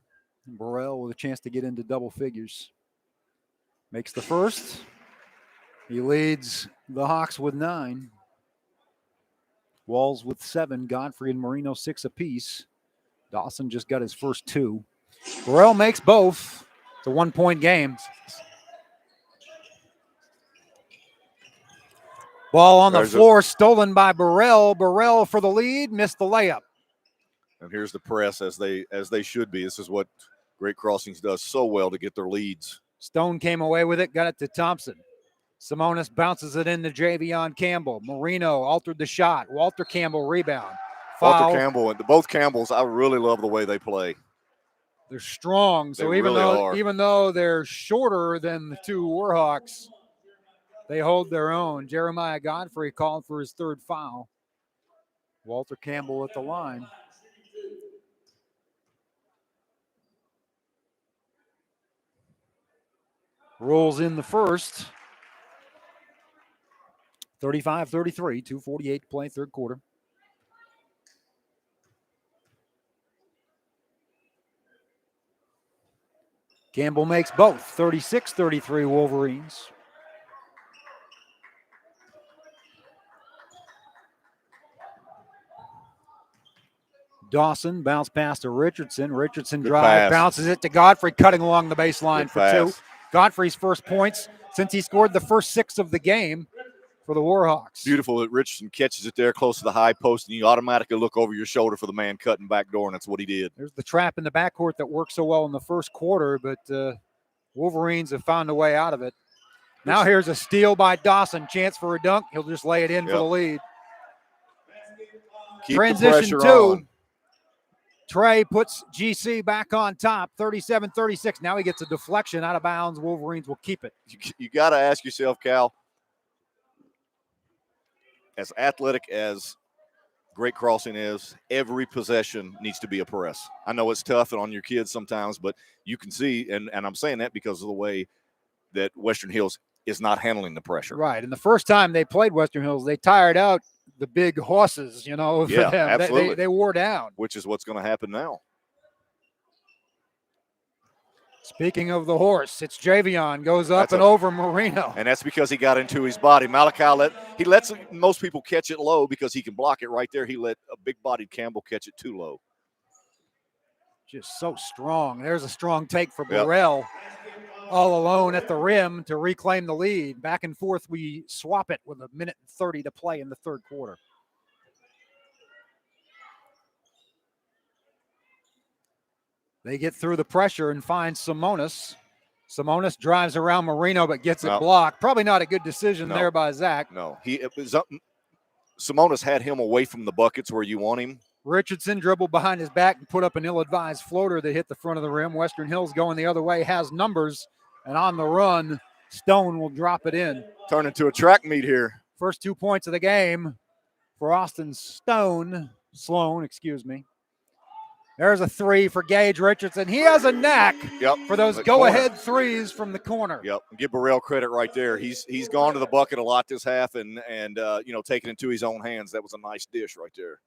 Burrell with a chance to get into double figures. Makes the first. He leads the Hawks with 9. Walls with 7. Godfrey and Marino 6 apiece. Dawson just got his first 2. Burrell makes both. It's a 1-point game. Ball on the floor, stolen by Burrell. Burrell for the lead, missed the layup. And here's the press as they should be. This is what Great Crossings does so well to get their leads. Stone came away with it, got it to Thompson. Simonis bounces it into Javion Campbell. Marino altered the shot. Walter Campbell rebound. Foul. Walter Campbell and both Campbells, I really love the way they play. They're strong. So even though they're shorter than the 2 Warhawks, they hold their own. Jeremiah Godfrey called for his 3rd foul. Walter Campbell at the line. Rolls in the first. 35-33, 2:48 to play, third quarter. Campbell makes both, 36-33 Wolverines. Dawson bounce pass to Richardson. Richardson drive, bounces it to Godfrey, cutting along the baseline for 2. Godfrey's first points since he scored the first 6 of the game for the Warhawks. Beautiful that Richardson catches it there close to the high post, and you automatically look over your shoulder for the man cutting back door, and that's what he did. There's the trap in the backcourt that worked so well in the first quarter, but Wolverines have found a way out of it. Now here's a steal by Dawson. Chance for a dunk. He'll just lay it in for the lead. Keep Transition the 2. Trey puts GC back on top, 37-36. Now he gets a deflection out of bounds. Wolverines will keep it. You got to ask yourself, Cal, as athletic as Great Crossing is, every possession needs to be a press. I know it's tough and on your kids sometimes, but you can see, and I'm saying that because of the way that Western Hills is not handling the pressure. Right, and the first time they played Western Hills, they tired out the big horses, for them. Absolutely. They wore down. Which is what's going to happen now. Speaking of the horse, it's Javion, goes up and over Marino. And that's because he got into his body. Malachi lets most people catch it low because he can block it right there. He let a big-bodied Campbell catch it too low. Just so strong. There's a strong take for Burrell. All alone at the rim to reclaim the lead. Back and forth, we swap it with 1:30 to play in the third quarter. They get through the pressure and find Simonis. Simonis drives around Marino but gets it blocked. Probably not a good decision there by Zach. No, Simonis had him away from the buckets where you want him. Richardson dribbled behind his back and put up an ill-advised floater that hit the front of the rim. Western Hills going the other way, has numbers, and on the run, Stone will drop it in. Turn into a track meet here. First 2 points of the game for Austin Sloan, excuse me. There's a 3 for Gage Richardson. He has a knack for those go-ahead threes from the corner. Yep, give Burrell credit right there. He's gone to the bucket a lot this half and taking it into his own hands. That was a nice dish right there.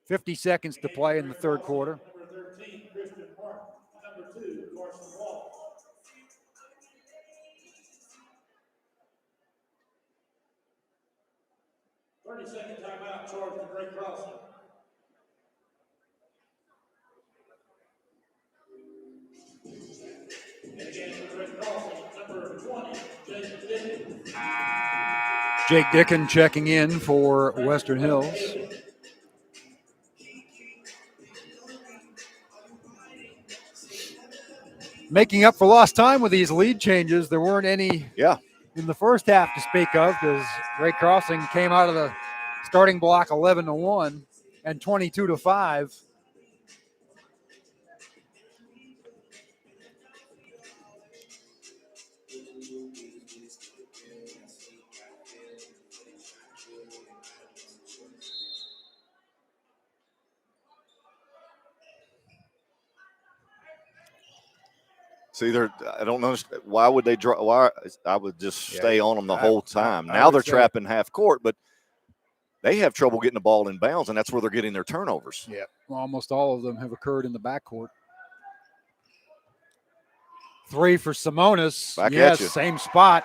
50 seconds to play in the third quarter. Number 13, Christian Martin. Number 2, Carson Wall. Second timeout, charge to Great Crossing. And again for Great Crossing, number 20, Jake Dickon. Jake Dickon checking in for Western Hills. Making up for lost time with these lead changes. There weren't any in the first half to speak of because Great Crossing came out of the starting block 11-1 and 22-5. See, I don't understand. Why would they draw? Why I would just stay on them the whole time. Now they're trapping half court, but they have trouble getting the ball in bounds, and that's where they're getting their turnovers. Yeah, well, almost all of them have occurred in the backcourt. 3 for Simonis. Back yes, at you. same spot.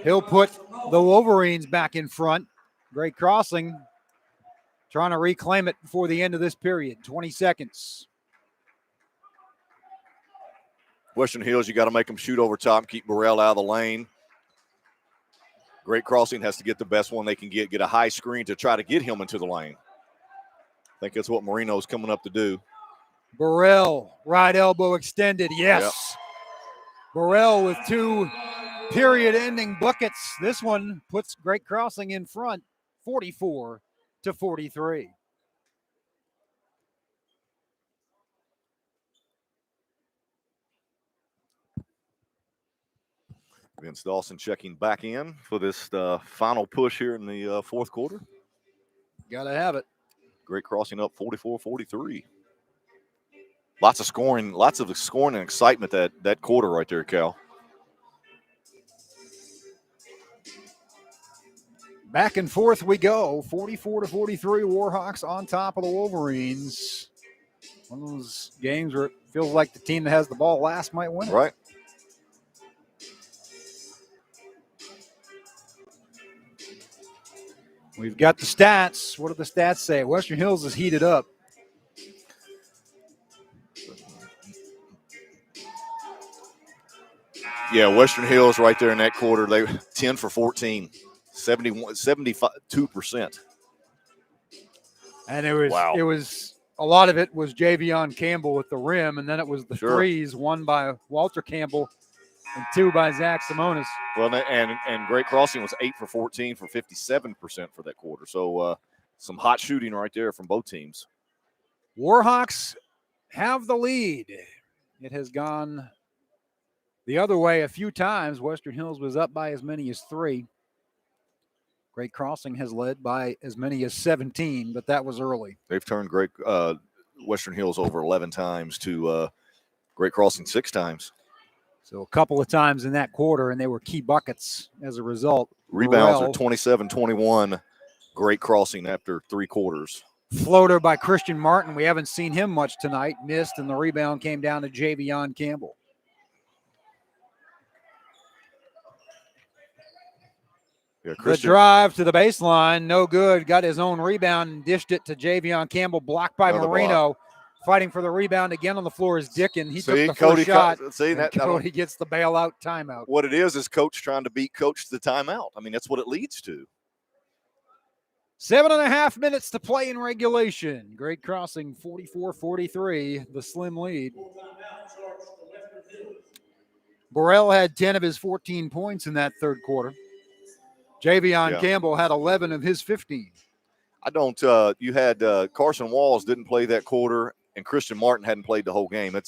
He'll put the Wolverines back in front. Great crossing. Trying to reclaim it before the end of this period. 20 seconds. Western Hills, you got to make them shoot over top, keep Burrell out of the lane. Great crossing has to get the best one they can get a high screen to try to get him into the lane. I think that's what Marino's coming up to do. Burrell, right elbow extended. Yes. Yep. Burrell with 2 period-ending buckets. This one puts Great Crossing in front, 44-43. Vince Dawson checking back in for this final push here in the fourth quarter. Got to have it. Great Crossing up 44-43. Lots of scoring and excitement that quarter right there, Cal. Back and forth we go. 44-43, Warhawks on top of the Wolverines. One of those games where it feels like the team that has the ball last might win it. Right. We've got the stats. What do the stats say? Western Hills is heated up. Yeah, Western Hills right there in that quarter. They 10 for 14, 72%. And it was a lot of it was Javion Campbell with the rim, and then it was the threes, one by Walter Campbell and 2 by Zach Simonis. Well, and Great Crossing was 8 for 14 for 57% for that quarter. So some hot shooting right there from both teams. Warhawks have the lead. It has gone the other way a few times. Western Hills was up by as many as 3. Great Crossing has led by as many as 17, but that was early. They've turned Western Hills over 11 times to Great Crossing 6 times. So a couple of times in that quarter, and they were key buckets as a result. Rebounds are 27-21. Great Crossing after 3 quarters. Floater by Christian Martin. We haven't seen him much tonight. Missed, and the rebound came down to Javion Campbell. Yeah, the drive to the baseline, no good. Got his own rebound and dished it to Javion Campbell. Blocked by Marino. Fighting for the rebound again on the floor is Dickin. He took the first shot. Cody gets the bailout timeout. What it is coach trying to beat coach to the timeout. I mean, that's what it leads to. 7.5 minutes to play in regulation. Great Crossing 44-43, the slim lead. Burrell had 10 of his 14 points in that third quarter. Javion Campbell had 11 of his 15. You had Carson Walls didn't play that quarter, and Christian Martin hadn't played the whole game. I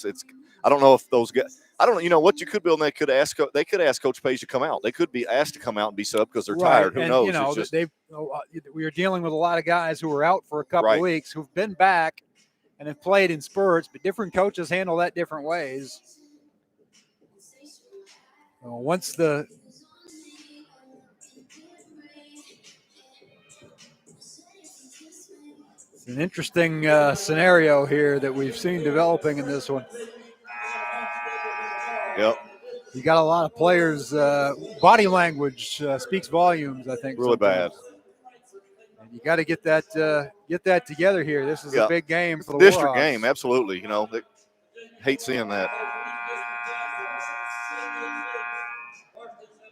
don't know if those guys. I don't know. You know what you could build. They could ask Coach Page to come out. They could be asked to come out and be sub because they're tired. Who knows? You know, we are dealing with a lot of guys who were out for a couple of weeks who've been back and have played in spurts, but different coaches handle that different ways. Once it's an interesting scenario here that we've seen developing in this one. Yep. You got a lot of players. Body language speaks volumes, I think. Really sometimes. Bad. And you got to get that together here. This is a big game for the district Warhawks. game. Absolutely. You know, they hate seeing that.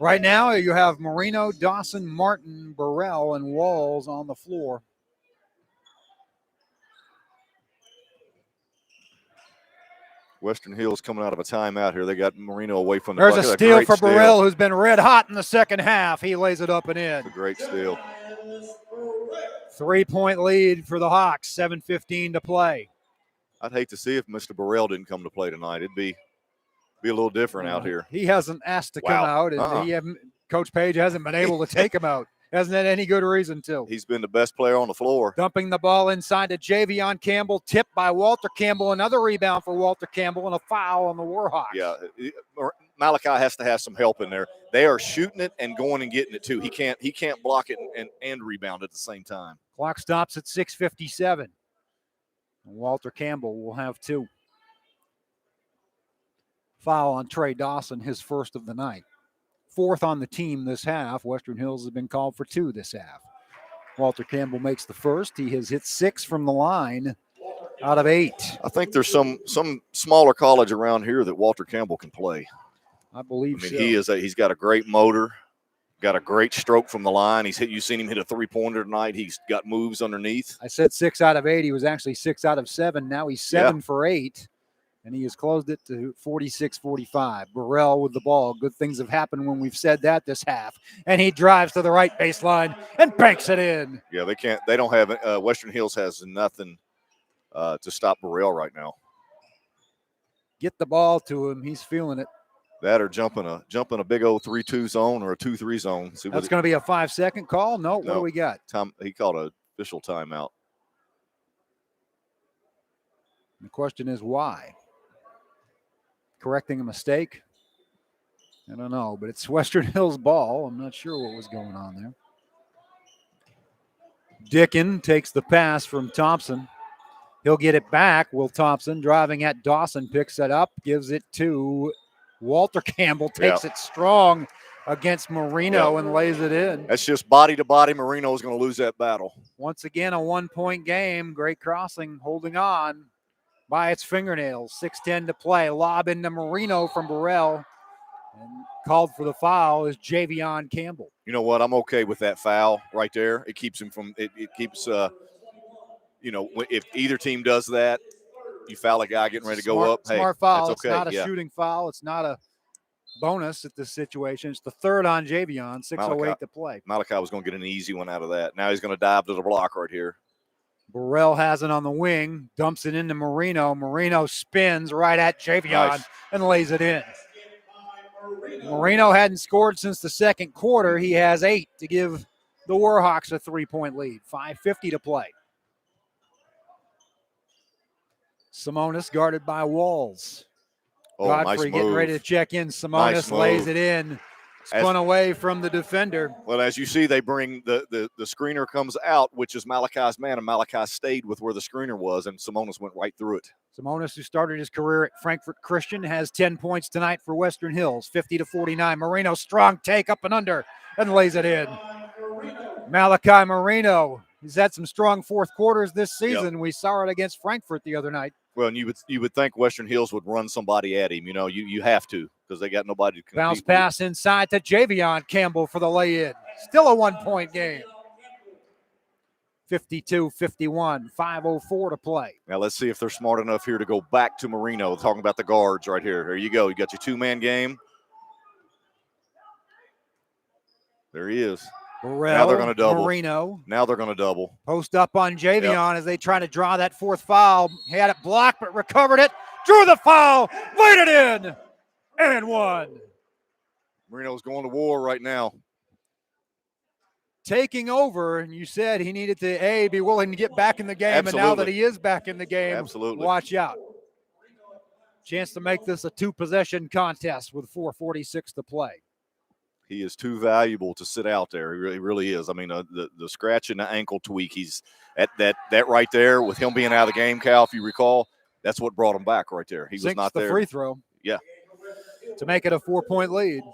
Right now, you have Marino, Dawson, Martin, Burrell, and Walls on the floor. Western Hills coming out of a timeout here. They got Marino away from the There's bucket. a steal for Burrell, who's been red hot in the second half. He lays it up and in. It's a great steal. 3-point lead for the Hawks, 7:15 to play. I'd hate to see if Mr. Burrell didn't come to play tonight. It'd be a little different out here. He hasn't asked to come out, and Coach Page hasn't been able to take him out. Hasn't had any good reason to. He's been the best player on the floor. Dumping the ball inside to Javion Campbell, tipped by Walter Campbell. Another rebound for Walter Campbell and a foul on the Warhawks. Yeah, Malachi has to have some help in there. They are shooting it and going and getting it too. He can't block it and rebound at the same time. Clock stops at 6:57. Walter Campbell will have 2. Foul on Trey Dawson, his first of the night. 4th on the team this half. Western Hills has been called for 2 this half. Walter Campbell makes the first. He has hit 6 from the line out of 8. I think there's some smaller college around here that Walter Campbell can play. I believe so. He's got a great motor, got a great stroke from the line. You've seen him hit a 3-pointer tonight. He's got moves underneath. I said 6 out of 8. He was actually 6 out of 7. Now he's 7 for 8. And he has closed it to 46-45. Burrell with the ball. Good things have happened when we've said that this half. And he drives to the right baseline and banks it in. Yeah, they don't have Western Hills has nothing to stop Burrell right now. Get the ball to him. He's feeling it. That or jumping a big old 3-2 zone or a 2-3 zone. That's going to be a 5-second call? No, what do we got? He called an official timeout. The question is why? Correcting a mistake? I don't know, but it's Western Hills ball. I'm not sure what was going on there. Dickin takes the pass from Thompson. He'll get it back. Will Thompson driving at Dawson, picks it up, gives it to Walter Campbell, takes it strong against Marino and lays it in. That's just body to body. Marino is going to lose that battle. Once again, a 1-point game. Great crossing, holding on by its fingernails. 6:10 to play. Lob into Marino from Burrell. And called for the foul is Javion Campbell. You know what? I'm okay with that foul right there. It keeps him from it keeps if either team does that, you foul a guy getting ready to go up. Smart foul. That's okay. It's not a shooting foul. It's not a bonus at this situation. It's the 3rd on Javion. 6:08 to play. Malachi was going to get an easy one out of that. Now he's going to dive to the block right here. Burrell has it on the wing, dumps it into Marino. Marino spins right at Javion and lays it in. Marino hadn't scored since the second quarter. He has 8 to give the Warhawks a 3-point lead. 5:50 to play. Simonis guarded by Walls. Godfrey nice getting ready to check in. Simonis lays it in. Spun away from the defender. Well, as you see, they bring the screener comes out, which is Malachi's man, and Malachi stayed with where the screener was, and Simonis went right through it. Simonis, who started his career at Frankfort Christian, has 10 points tonight for Western Hills, 50-49. Marino, strong take up and under, and lays it in. Malachi Marino, he's had some strong fourth quarters this season. We saw it against Frankfort the other night. Well, and you would think Western Hills would run somebody at him. You have to, because they got nobody to compete Bounce with. pass inside to Javion Campbell for the lay-in. Still a 1-point game. 52-51, 5:04 to play. Now let's see if they're smart enough here to go back to Marino. Talking about the guards right here. There you go. You got your 2-man game. There he is. Burrell, now they're going to double. Marino. Now they're going to double. Post up on Javion as they try to draw that fourth foul. He had it blocked, but recovered it. Drew the foul. Laid it in. And one. Marino's going to war right now. Taking over, and you said he needed to, be willing to get back in the game. Absolutely. And now that he is back in the game, Absolutely. Watch out. Chance to make this a 2-possession contest with 4:46 to play. He is too valuable to sit out there. He really is. I mean, the scratch and the ankle tweak, he's at that right there with him being out of the game, Cal, if you recall, that's what brought him back right there. He was not there. The free throw. Yeah. To make it a 4-point lead.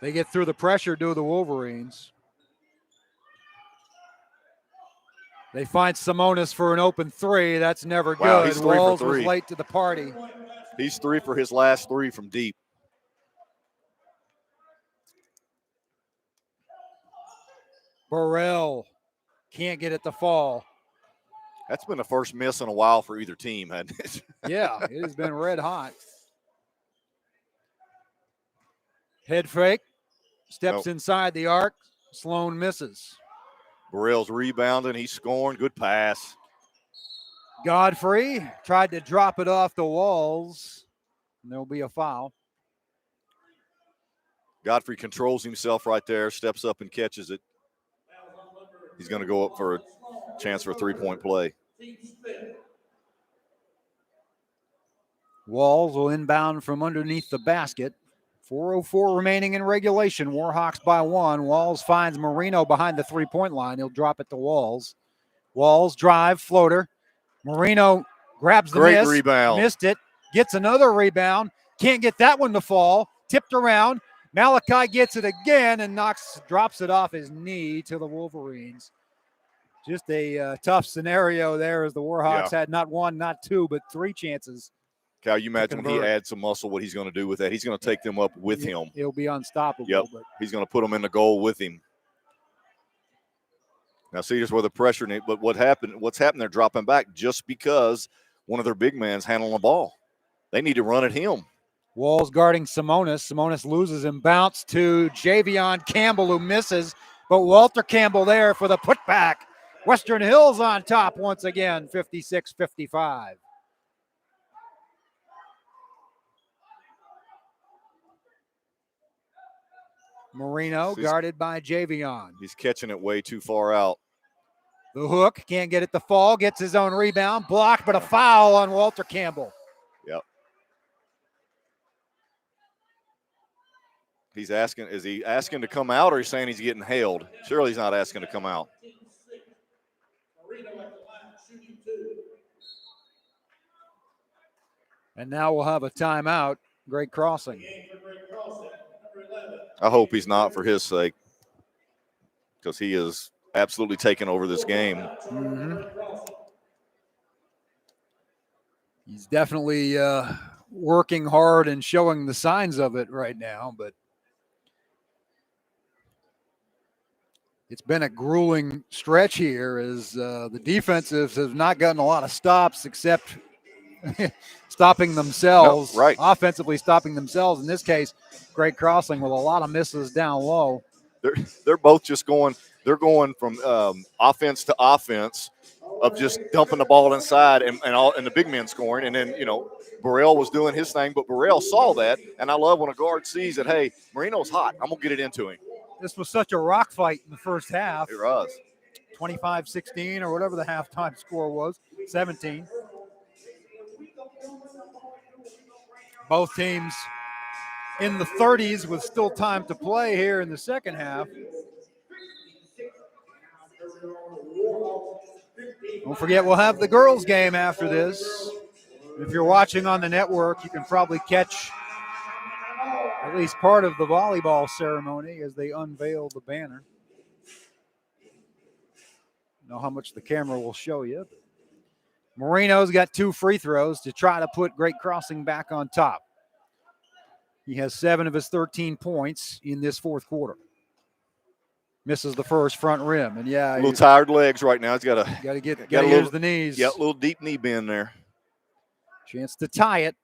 They get through the pressure, do the Wolverines. They find Simonis for an open 3. That's never good. Wow, he's 3 for Walls 3. was late to the party. He's 3 for his last 3 from deep. Burrell can't get it to fall. That's been the first miss in a while for either team, hasn't it? Yeah, it has been red hot. Head fake. Steps inside the arc. Sloan misses. Burrell's rebounding. He's scoring. Good pass. Godfrey tried to drop it off the Walls. And there'll be a foul. Godfrey controls himself right there, steps up and catches it. He's going to go up for chance for a three-point play. Walls will inbound from underneath the basket. 4:04 remaining in regulation. Warhawks by 1. Walls finds Marino behind the three-point line. He'll drop it to Walls. Walls drive, floater. Marino grabs the Great miss. rebound. Missed it. Gets another rebound. Can't get that one to fall. Tipped around. Malachi gets it again and drops it off his knee to the Wolverines. Just a tough scenario there as the Warhawks had not one, not two, but 3 chances. Cal, you imagine when he convert. adds some muscle, what he's going to do with that. He's going to take them up with him. He'll be unstoppable. Yep. But He's going to put them in the goal with him. Now, see, here's where the pressure, but what's happened, they're dropping back just because one of their big men's handling the ball. They need to run at him. Walls guarding Simonis. Simonis loses and bounce to Javion Campbell, who misses, but Walter Campbell there for the putback. Western Hills on top once again, 56-55. Marino guarded by Javion. He's catching it way too far out. The hook, can't get it to fall, gets his own rebound, blocked, but a foul on Walter Campbell. Yep. He's asking, is he asking to come out or he's saying he's getting held? Surely he's not asking to come out. And now we'll have a timeout. Great crossing. I hope he's not for his sake, because he is absolutely taking over this game. Mm-hmm. He's definitely working hard and showing the signs of it right now, but it's been a grueling stretch here as the defensives have not gotten a lot of stops except stopping themselves, right? Offensively stopping themselves. In this case, great crossing with a lot of misses down low. They're both just going. They're going from offense to offense of just dumping the ball inside and the big men scoring. And then Burrell was doing his thing, but Burrell saw that, and I love when a guard sees that. Hey, Marino's hot. I'm gonna get it into him. This was such a rock fight in the first half. It was 25-16 or whatever the halftime score was. 17. Both teams in the 30s with still time to play here in the second half. Don't forget, we'll have the girls' game after this. If you're watching on the network, you can probably catch at least part of the volleyball ceremony as they unveil the banner. Know how much the camera will show you. Marino's got 2 free throws to try to put Great Crossing back on top. He has 7 of his 13 points in this fourth quarter. Misses the first front rim, and a little tired legs right now. He's got to use the knees. Yeah, a little deep knee bend there. Chance to tie it.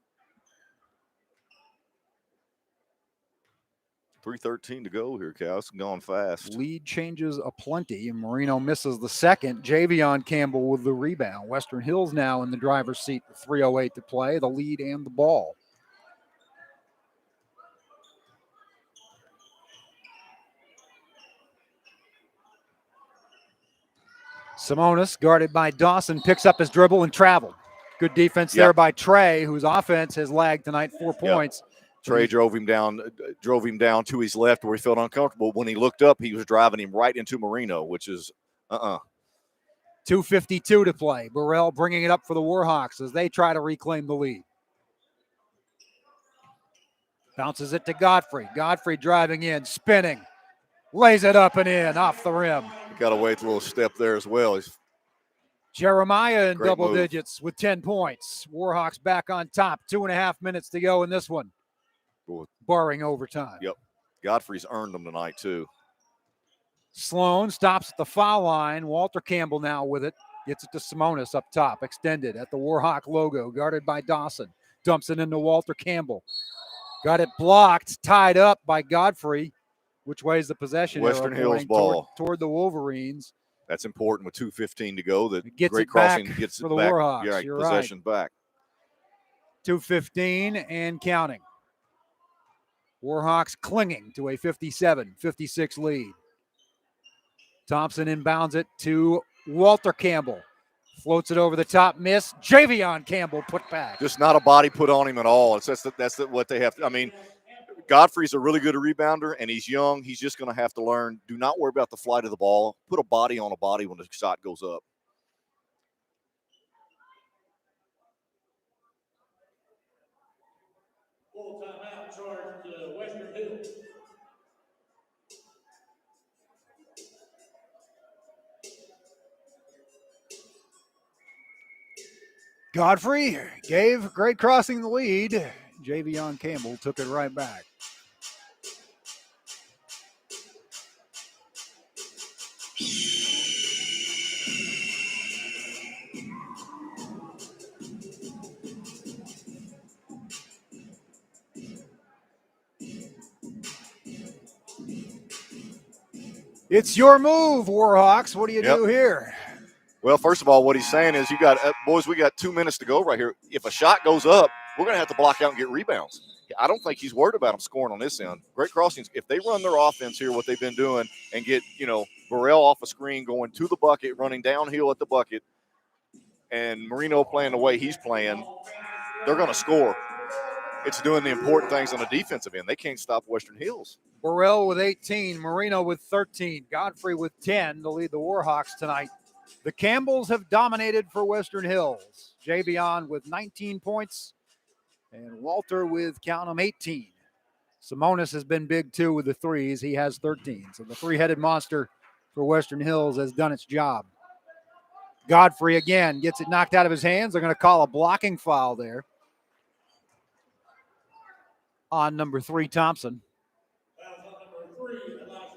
3:13 to go here, Cal. It's going fast. Lead changes aplenty, and Marino misses the second. Javion Campbell with the rebound. Western Hills now in the driver's seat with 3:08 to play, the lead and the ball. Simonis, guarded by Dawson, picks up his dribble and traveled. Good defense there by Trey, whose offense has lagged tonight, 4 points. Trey drove him down to his left where he felt uncomfortable. When he looked up, he was driving him right into Marino, which is 2:52 to play. Burrell bringing it up for the Warhawks as they try to reclaim the lead. Bounces it to Godfrey. Godfrey driving in, spinning. Lays it up and in, off the rim. Got away with a little step there as well. Jeremiah in double digits with 10 points. Warhawks back on top. 2.5 minutes to go in this one, barring overtime. Yep. Godfrey's earned them tonight, too. Sloan stops at the foul line. Walter Campbell now with it. Gets it to Simonis up top. Extended at the Warhawk logo. Guarded by Dawson. Dumps it into Walter Campbell. Got it blocked. Tied up by Godfrey. Which way is the possession? Western Hills ball. Toward the Wolverines. That's important with 2:15 to go. That Great Crossing gets for it the back. Warhawks. Yeah, You're possession back. 2:15 and counting. Warhawks clinging to a 57-56 lead. Thompson inbounds it to Walter Campbell floats it over the top, miss. Javion Campbell put back. Just not a body put on him at all. That's what they have to. I mean, Godfrey's a really good rebounder, and he's young. He's just going to have to learn. Do not worry about the flight of the ball. Put a body on a body when the shot goes up. Full timeout charge to Western Hills. Godfrey gave Great Crossing the lead. Javion Campbell took it right back. It's your move, Warhawks. What do you do here? Well, first of all, what he's saying is, boys, we got 2 minutes to go right here. If a shot goes up, we're going to have to block out and get rebounds. I don't think he's worried about them scoring on this end. Great Crossings, if they run their offense here, what they've been doing, and get, Burrell off a screen going to the bucket, running downhill at the bucket, and Marino playing the way he's playing, they're going to score. It's doing the important things on the defensive end. They can't stop Western Hills. Burrell with 18, Marino with 13, Godfrey with 10 to lead the Warhawks tonight. The Campbells have dominated for Western Hills. Javion with 19 points and Walter with, count them, 18. Simonis has been big too with the threes. He has 13. So the three-headed monster for Western Hills has done its job. Godfrey again gets it knocked out of his hands. They're going to call a blocking foul there on number 3, Thompson.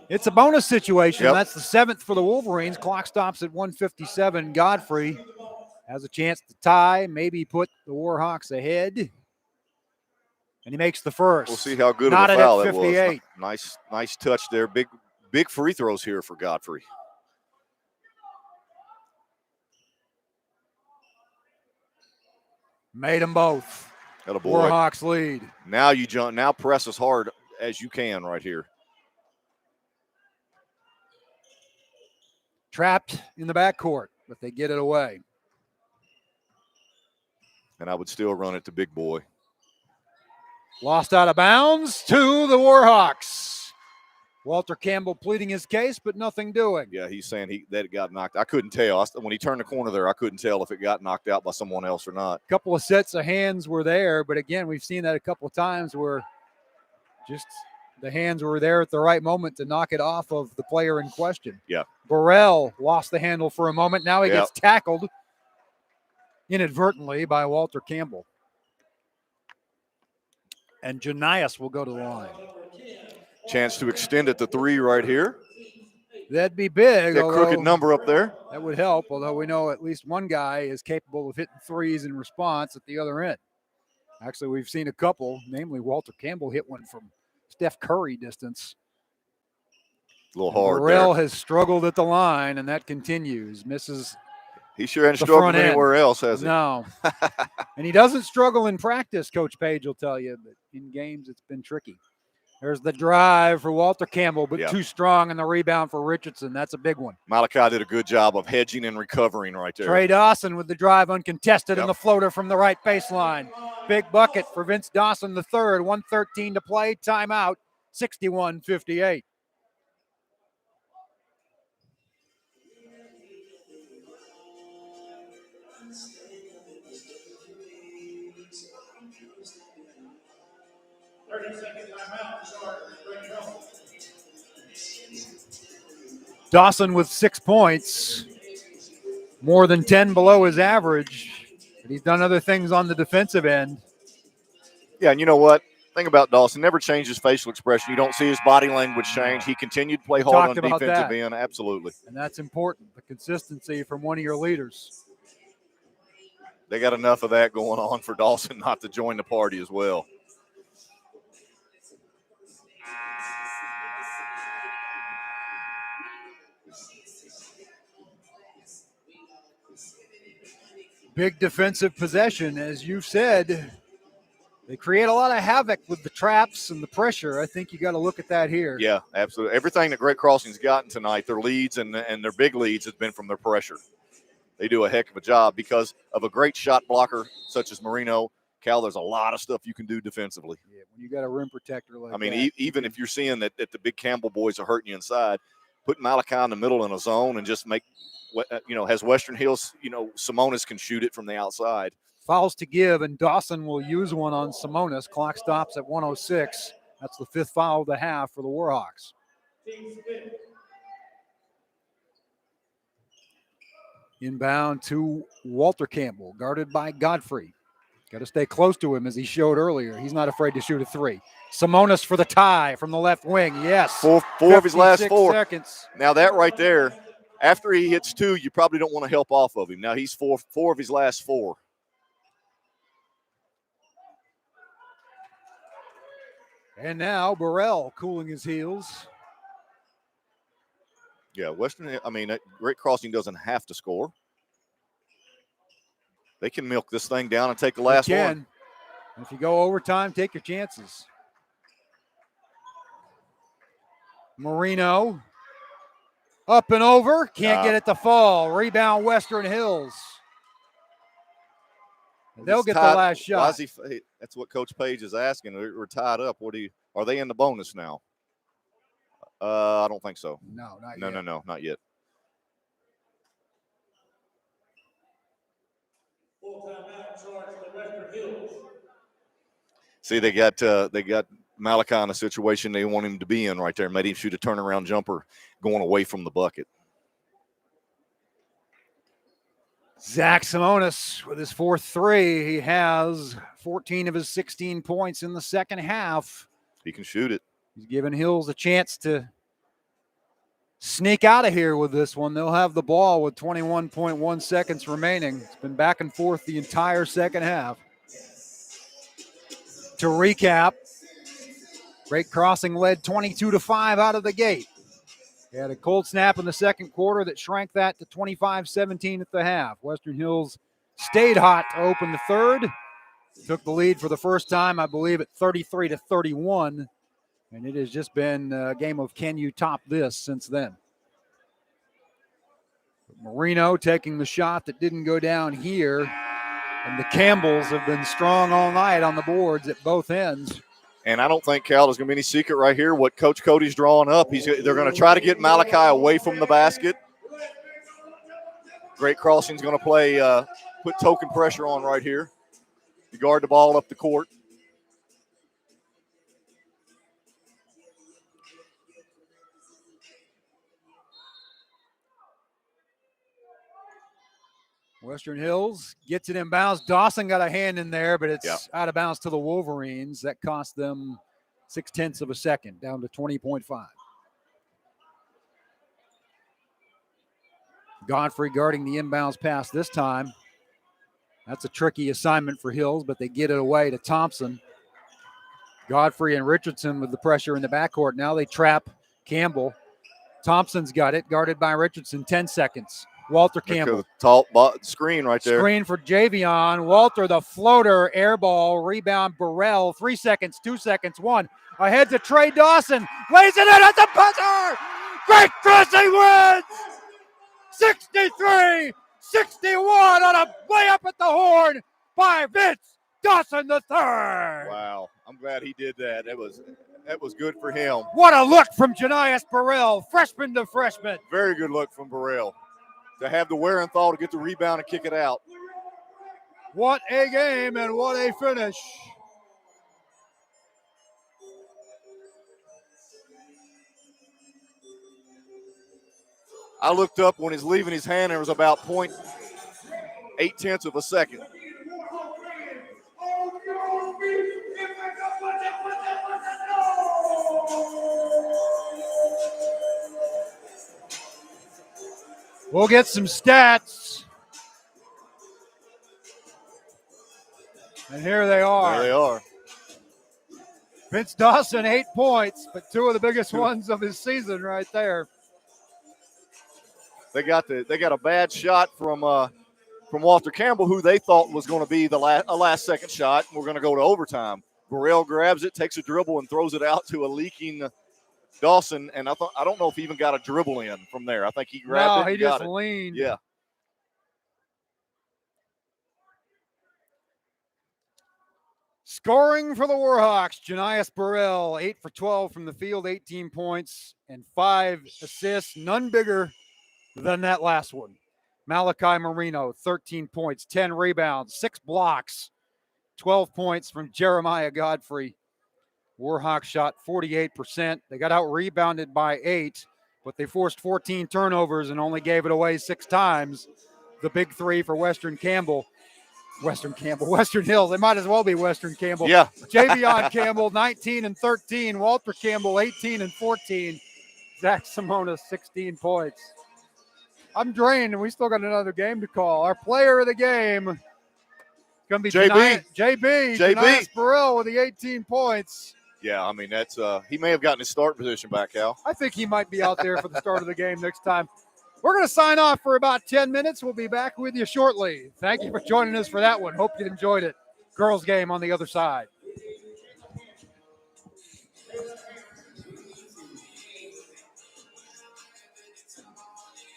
It's a bonus situation. Yep. That's the 7th for the Wolverines. Clock stops at 1:57. Godfrey has a chance to tie, maybe put the Warhawks ahead. And he makes the first. We'll see how good Not of a foul at that 58. was. Nice touch there. Big free throws here for Godfrey. Made them both. Attaboy. Warhawks lead. Now you jump. Now press as hard as you can right here. Trapped in the backcourt, but they get it away. And I would still run it to Big Boy. Lost out of bounds to the Warhawks. Walter Campbell pleading his case, but nothing doing. Yeah, he's saying that it got knocked. I couldn't tell. When he turned the corner there, I couldn't tell if it got knocked out by someone else or not. A couple of sets of hands were there, but again, we've seen that a couple of times where just the hands were there at the right moment to knock it off of the player in question. Yeah. Burrell lost the handle for a moment. Now he gets tackled inadvertently by Walter Campbell. And Janias will go to the line. Chance to extend it to 3 right here. That'd be big. That crooked number up there. That would help, although we know at least one guy is capable of hitting threes in response at the other end. Actually, we've seen a couple, namely Walter Campbell hit one from Steph Curry distance. A little hard. Burrell has struggled at the line, and that continues. Misses. He sure hasn't struggled anywhere else, has he? No. And he doesn't struggle in practice, Coach Page will tell you, but in games it's been tricky. There's the drive for Walter Campbell, but too strong, and the rebound for Richardson. That's a big one. Malachi did a good job of hedging and recovering right there. Trey Dawson with the drive uncontested and the floater from the right baseline. Big bucket for Vince Dawson the third. 1:13 to play. Timeout. 61-58. Dawson with 6 points, more than 10 below his average. But he's done other things on the defensive end. Yeah, and you know what? Thing about Dawson, never changed his facial expression. You don't see his body language change. He continued to play hard on defensive end. Absolutely. And that's important, the consistency from one of your leaders. They got enough of that going on for Dawson not to join the party as well. Big defensive possession, as you've said. They create a lot of havoc with the traps and the pressure. I think you got to look at that here. Yeah, absolutely. Everything that Great Crossing's gotten tonight, their leads and their big leads, has been from their pressure. They do a heck of a job because of a great shot blocker such as Marino. Cal, there's a lot of stuff you can do defensively. Yeah, when you got a rim protector like that. I mean, even if you're seeing that the big Campbell boys are hurting you inside, put Malachi in the middle in a zone and just make, has Western Hills, Simonis can shoot it from the outside. Fouls to give, and Dawson will use one on Simonis. Clock stops at 1:06. That's the 5th foul of the half for the Warhawks. Inbound to Walter Campbell, guarded by Godfrey. Got to stay close to him as he showed earlier. He's not afraid to shoot a 3. Simonis for the tie from the left wing. Yes. Four of his last 4 seconds. Now that right there, after he hits 2, you probably don't want to help off of him. Now he's four of his last 4. And now Burrell cooling his heels. Yeah, Great Crossing doesn't have to score. They can milk this thing down and take the last one. If you go overtime, take your chances. Marino up and over. Can't get it to fall. Rebound Western Hills. They'll get the last shot. That's what Coach Page is asking. We're tied up. Are they in the bonus now? I don't think so. No, not yet. No, not yet. See, they got Malachi in a situation they want him to be in right there. Made him shoot a turnaround jumper going away from the bucket. Zach Simonis with his 4th 3. He has 14 of his 16 points in the second half. He can shoot it. He's giving Hills a chance to sneak out of here with this one. They'll have the ball with 21.1 seconds remaining. It's been back and forth the entire second half. To recap, Great Crossing led 22-5 out of the gate. They had a cold snap in the second quarter that shrank that to 25-17 at the half. Western Hills stayed hot to open the third. Took the lead for the first time, I believe, at 33-31. And it has just been a game of can you top this since then. Marino taking the shot that didn't go down here. And the Campbells have been strong all night on the boards at both ends. And I don't think, Cal, there's going to be any secret right here. What Coach Cody's drawing up, they're going to try to get Malachi away from the basket. Great Crossing's going to play, put token pressure on right here. You guard the ball up the court. Western Hills gets it in bounds. Dawson got a hand in there, but it's out of bounds to the Wolverines. That cost them 0.6 of a second, down to 20.5. Godfrey guarding the inbounds pass this time. That's a tricky assignment for Hills, but they get it away to Thompson. Godfrey and Richardson with the pressure in the backcourt. Now they trap Campbell. Thompson's got it, guarded by Richardson, 10 seconds. Walter Campbell. Tall screen right there. Screen for Javion. Walter, the floater, air ball, rebound, Burrell. 3 seconds, 2 seconds, 1. Ahead to Trey Dawson. Lays it in at the buzzer. Great Crossing wins. 63-61 on a layup at the horn by Vince Dawson III. Wow. I'm glad he did that. That was good for him. What a look from Janias Burrell, freshman to freshman. Very good look from Burrell. To have the wherewithal to get the rebound and kick it out. What a game and what a finish. I looked up when he's leaving his hand, there was about 0.8 of a second. We'll get some stats. And here they are. There they are. Vince Dawson, 8 points, but 2 of the biggest ones of his season right there. They got a bad shot from from Walter Campbell, who they thought was going to be a last-second shot. We're going to go to overtime. Burrell grabs it, takes a dribble, and throws it out to a leaking Dawson. And I don't know if he even got a dribble in from there. I think he grabbed it. No, he and got just it. leaned. Yeah. Scoring for the Warhawks, Janias Burrell, 8 for 12 from the field, 18 points and 5 assists, none bigger than that last one. Malachi Marino, 13 points, 10 rebounds, 6 blocks, 12 points from Jeremiah Godfrey. Warhawks shot 48%. They got out-rebounded by 8, but they forced 14 turnovers and only gave it away 6 times. The big 3 for Western Hills. They might as well be Western Campbell. Yeah. Javion Campbell, 19 and 13. Walter Campbell, 18 and 14. Zach Simona, 16 points. I'm drained, and we still got another game to call. Our player of the game is going to be JB. Janias Burrell with the 18 points. Yeah, I mean, that's he may have gotten his start position back, Al. I think he might be out there for the start of the game next time. We're going to sign off for about 10 minutes. We'll be back with you shortly. Thank you for joining us for that one. Hope you enjoyed it. Girls game on the other side.